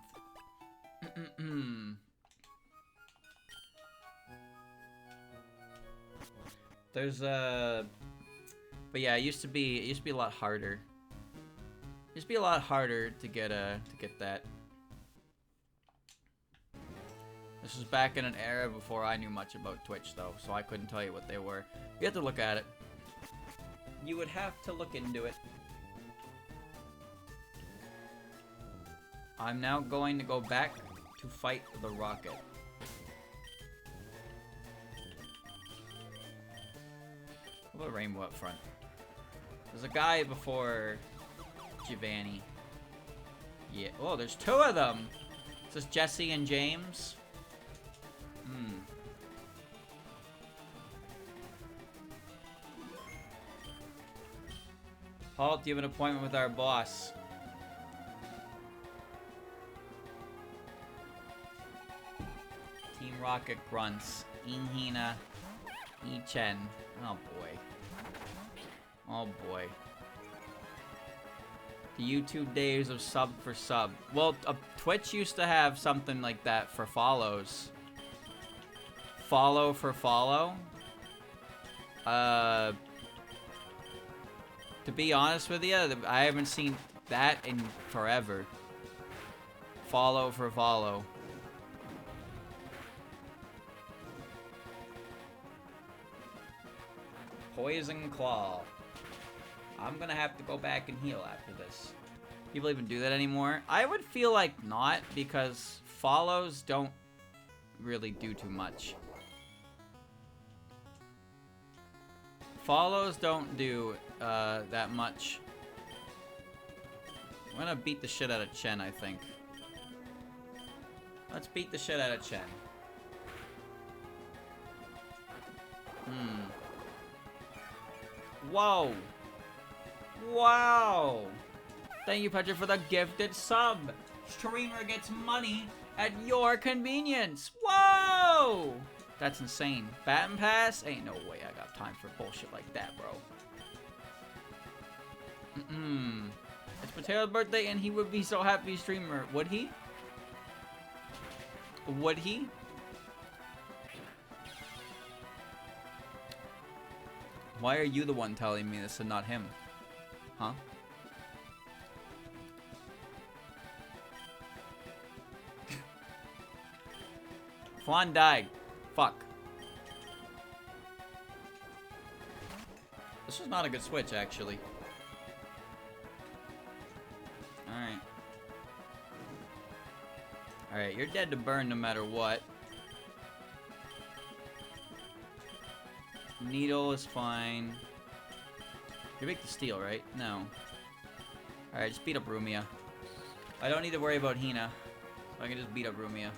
There's but yeah, it used to be a lot harder. It used to be a lot harder to get that. This was back in an era before I knew much about Twitch, though, so I couldn't tell you what they were. You have to look at it. You would have to look into it. I'm now going to go back to fight the rocket. What about Rainbow up front? There's a guy before Giovanni. Yeah. Oh, there's 2 of them. Is this Jesse and James? Halt, you have an appointment with our boss. Team Rocket grunts. Inhina. Ichen. Oh boy. Oh boy. The YouTube days of sub for sub. Well, Twitch used to have something like that for follows. Follow for follow. To be honest with you, I haven't seen that in forever. Follow for follow. Poison Claw. I'm gonna have to go back and heal after this. People even do that anymore? I would feel like not, because follows don't really do too much. Follows don't do that much. I'm gonna beat the shit out of Chen, I think. Let's beat the shit out of Chen. Whoa. Wow. Thank you, Patrick, for the gifted sub. Streamer gets money at your convenience. Whoa. That's insane. Baton pass? Ain't no way I got time for bullshit like that, bro. It's Mateo's birthday and he would be so happy, streamer. Would he? Would he? Why are you the one telling me this and not him? Huh? Flan died. Fuck. This was not a good switch, actually. Alright. Alright, you're dead to burn no matter what. Needle is fine. You make the steel, right? No. Alright, just beat up Rumia. I don't need to worry about Hina. So I can just beat up Rumia.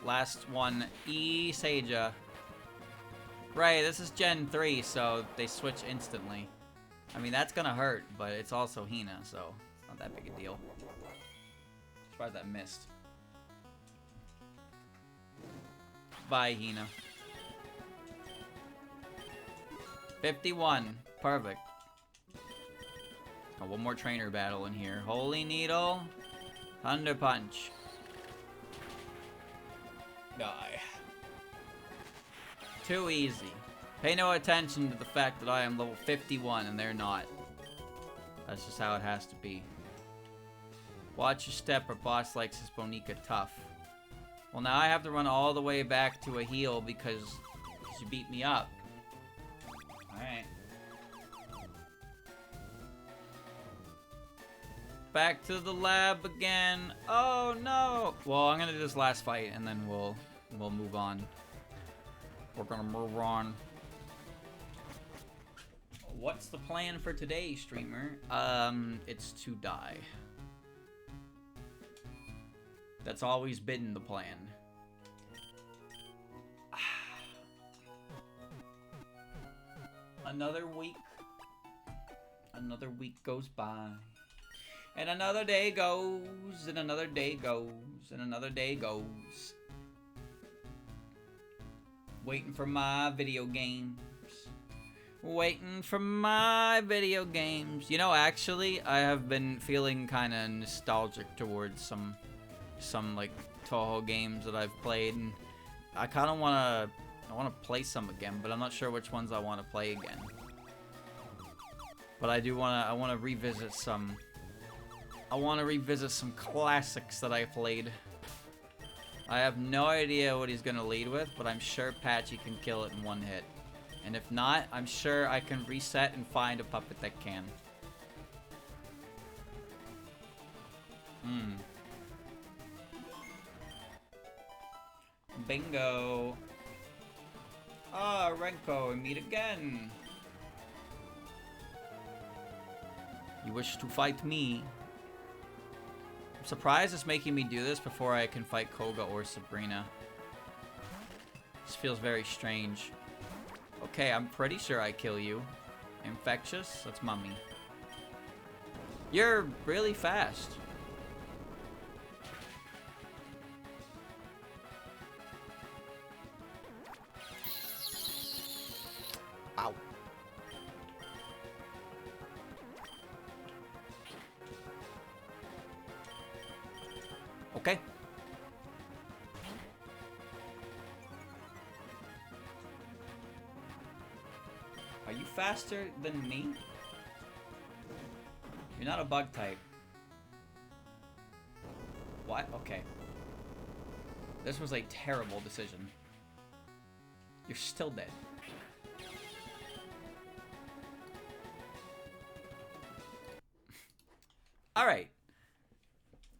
Last one, Seija. Right, this is Gen 3, so they switch instantly. I mean, that's gonna hurt, but it's also Hina, so it's not that big a deal. Surprised that missed. Bye, Hina. 51. Perfect. Oh, one more trainer battle in here. Holy Needle. Thunder Punch. Die. Too easy. Pay no attention to the fact that I am level 51 and they're not. That's just how it has to be. Watch your step or boss likes his Bonica tough. Well, now I have to run all the way back to a heal because you beat me up. Alright. Back to the lab again. Oh no! Well, I'm gonna do this last fight and then we'll move on. We're gonna move on. What's the plan for today, streamer? It's to die. That's always been the plan. Another week. Another week goes by. And another day goes, and another day goes, and another day goes. Waiting for my video games. Waiting for my video games. You know, actually, I have been feeling kind of nostalgic towards some like Touhou games that I've played, and I kind of want to play some again, but I'm not sure which ones I want to play again. But I want to revisit some. I want to revisit some classics that I played. I have no idea what he's going to lead with, but I'm sure Patchy can kill it in one hit. And if not, I'm sure I can reset and find a puppet that can. Bingo. Ah, Renko, we meet again. You wish to fight me? I'm surprised it's making me do this before I can fight Koga or Sabrina. This feels very strange. Okay, I'm pretty sure I kill you. Infectious? That's Mummy. You're really fast. Ow. Okay. Are you faster than me? You're not a bug type. What? Okay. This was a terrible decision. You're still dead. Alright.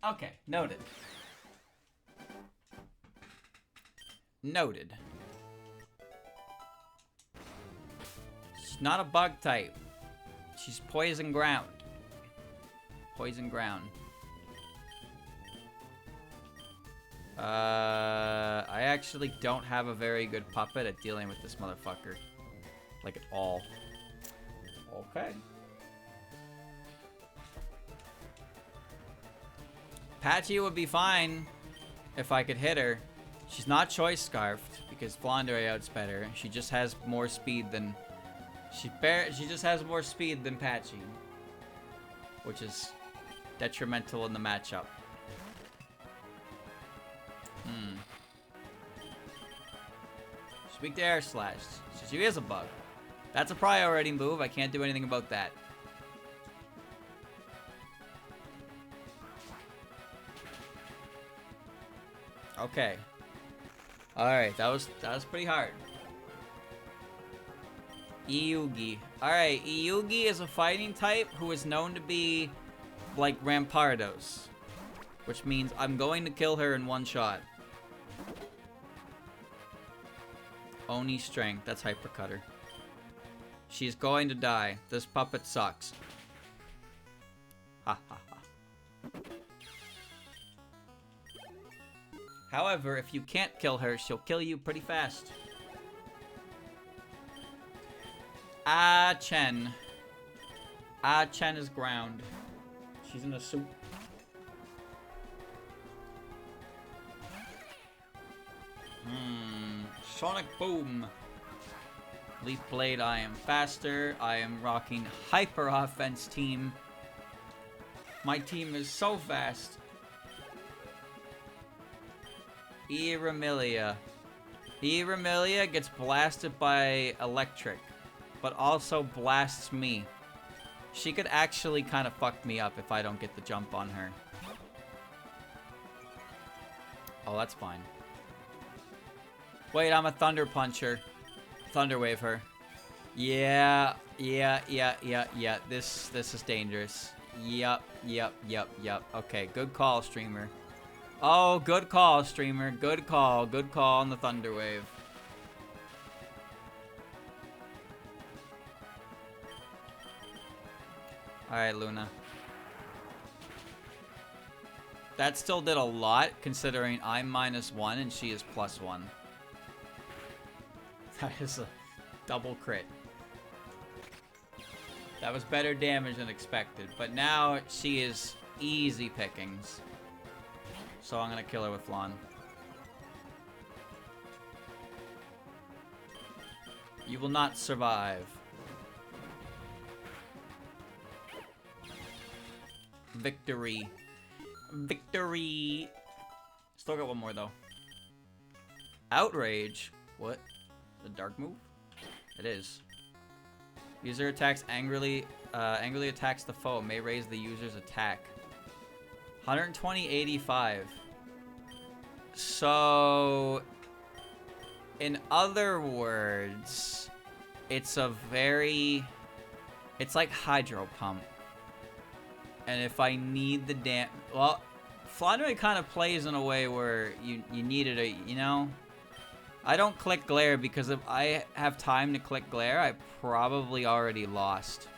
Okay, noted. Noted. She's not a bug type. She's poison ground. Poison ground. I actually don't have a very good puppet at dealing with this motherfucker. Like, at all. Okay. Patchy would be fine if I could hit her. She's not choice scarfed because Flandre out's better. She just has more speed than she just has more speed than Patchy, which is detrimental in the matchup. Speak to Air Slash. She is a bug. That's a priority move. I can't do anything about that. Okay. Alright, that was pretty hard. Iyugi. Alright, Iyugi is a fighting type who is known to be like Rampardos. Which means I'm going to kill her in one shot. Oni strength. That's Hypercutter. She's going to die. This puppet sucks. Ha ha ha. However, if you can't kill her, she'll kill you pretty fast. Ah Chen. Ah Chen is ground. She's in a soup. Sonic Boom. Leaf Blade, I am faster. I am rocking Hyper Offense team. My team is so fast. Iramilia. Remilia gets blasted by electric, but also blasts me. She could actually kind of fuck me up if I don't get the jump on her. Oh, that's fine. Wait, I'm a Thunder Puncher. Thunder Wave her. Yeah. This is dangerous. Yup. Okay, good call, streamer. Oh, good call, streamer. Good call on the Thunder Wave. Alright, Luna. That still did a lot, considering I'm -1 and she is +1. That is a double crit. That was better damage than expected, but now she is easy pickings. So I'm gonna kill her with Flan. You will not survive. Victory. Victory! Still got one more, though. Outrage? What? A dark move? It is. User attacks angrily attacks the foe. May raise the user's attack. 120.85. So, in other words, it's a very... It's like Hydro Pump. And if I need the well, Flaundery kind of plays in a way where you needed a, you know? I don't click Glare because if I have time to click Glare, I probably already lost.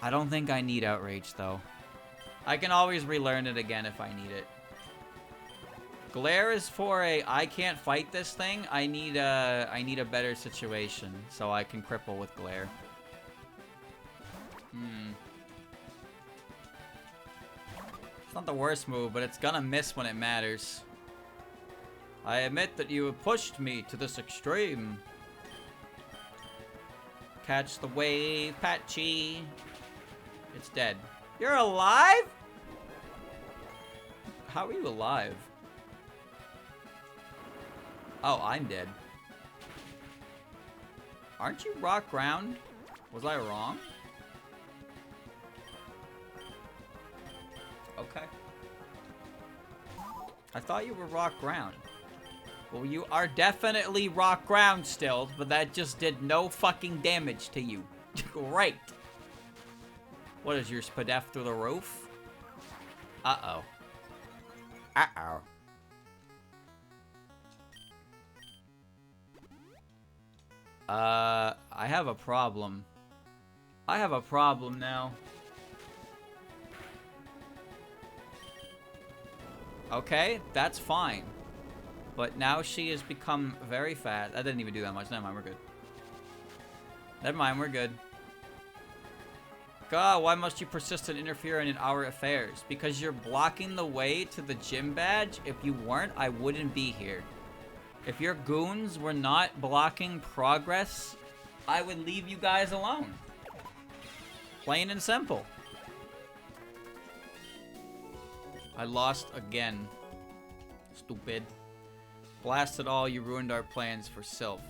I don't think I need Outrage, though. I can always relearn it again if I need it. Glare is for a, I can't fight this thing, I need a better situation, so I can cripple with Glare. It's not the worst move, but it's gonna miss when it matters. I admit that you have pushed me to this extreme. Catch the wave, Patchy. It's dead. You're alive? How are you alive? Oh, I'm dead. Aren't you rock ground? Was I wrong? Okay. I thought you were rock ground. Well, you are definitely rock ground still, but that just did no fucking damage to you. Great. What is your Spadef through the roof? Uh-oh. Uh-oh. I have a problem. I have a problem now. Okay, that's fine. But now she has become very fast. I didn't even do that much. Never mind, we're good. Never mind, we're good. God, why must you persist and interfere in our affairs? Because you're blocking the way to the gym badge. If you weren't, I wouldn't be here. If your goons were not blocking progress, I would leave you guys alone. Plain and simple. I lost again. Stupid. Blast it all, you ruined our plans for Sylph.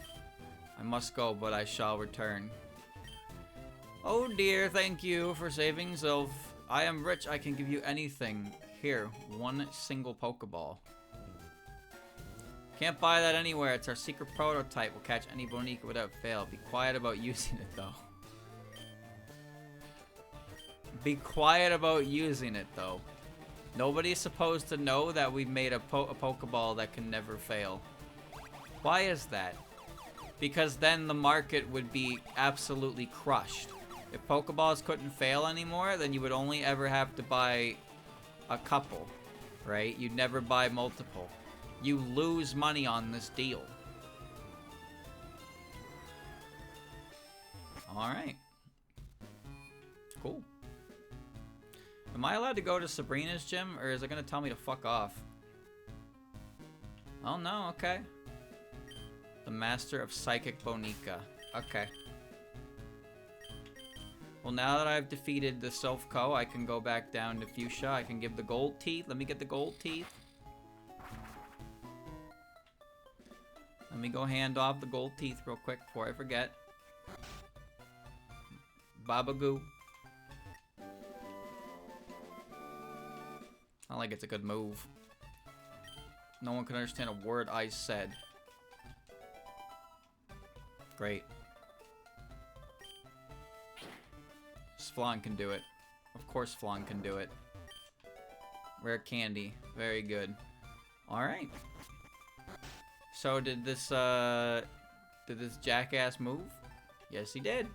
I must go, but I shall return. Oh dear, thank you for saving Sylph. I am rich, I can give you anything. Here, one single Pokeball. Can't buy that anywhere, it's our secret prototype. We'll catch any Bonica without fail. Be quiet about using it, though. Be quiet about using it, though. Nobody's supposed to know that we've made a Pokeball that can never fail. Why is that? Because then the market would be absolutely crushed. If Pokeballs couldn't fail anymore, then you would only ever have to buy a couple, right? You'd never buy multiple. You lose money on this deal. Alright. Cool. Am I allowed to go to Sabrina's gym, or is it going to tell me to fuck off? Oh no, okay. The Master of Psychic Bonica. Okay. Well, now that I've defeated the Sylph-Co, I can go back down to Fuchsia. I can give the gold teeth. Let me get the gold teeth. Let me go hand off the gold teeth real quick before I forget. Babagoo. Not like it's a good move. No one can understand a word I said. Great. Flan can do it. Of course Flan can do it. Rare candy. Very good. Alright. So did this jackass move? Yes, he did.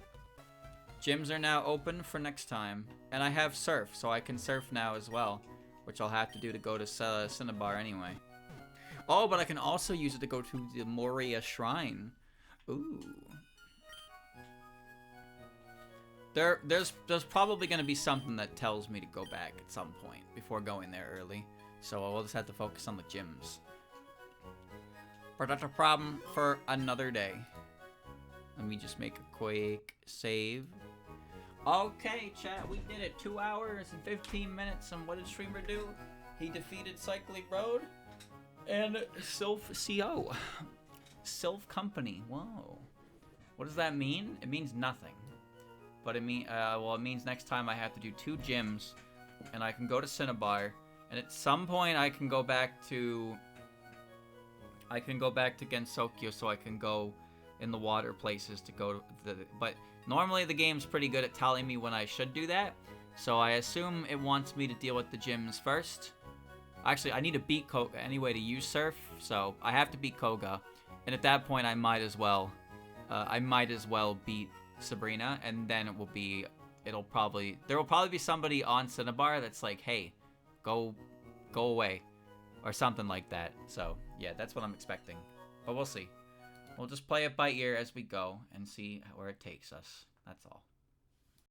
Gyms are now open for next time. And I have surf, so I can surf now as well. Which I'll have to do to go to Cinnabar anyway. Oh, but I can also use it to go to the Moria Shrine. Ooh. There's probably going to be something that tells me to go back at some point before going there early. So we'll just have to focus on the gyms. But that's a problem for another day. Let me just make a quick save. Okay, chat, we did it. 2 hours and 15 minutes. And what did Streamer do? He defeated Cycling Road and Sylph CO. Sylph Company. Whoa. What does that mean? It means nothing. But it means next time I have to do 2 gyms, and I can go to Cinnabar, and at some point I can go back to Gensokyo, so I can go in the water places to go to but normally the game's pretty good at telling me when I should do that, so I assume it wants me to deal with the gyms first. Actually, I need to beat Koga anyway to use Surf, so I have to beat Koga, and at that point I might as well beat Sabrina, and then there will probably be somebody on Cinnabar that's like, hey, go away, or something like that. So yeah, that's what I'm expecting, but we'll see. We'll just play it by ear as we go and see where it takes us. That's all.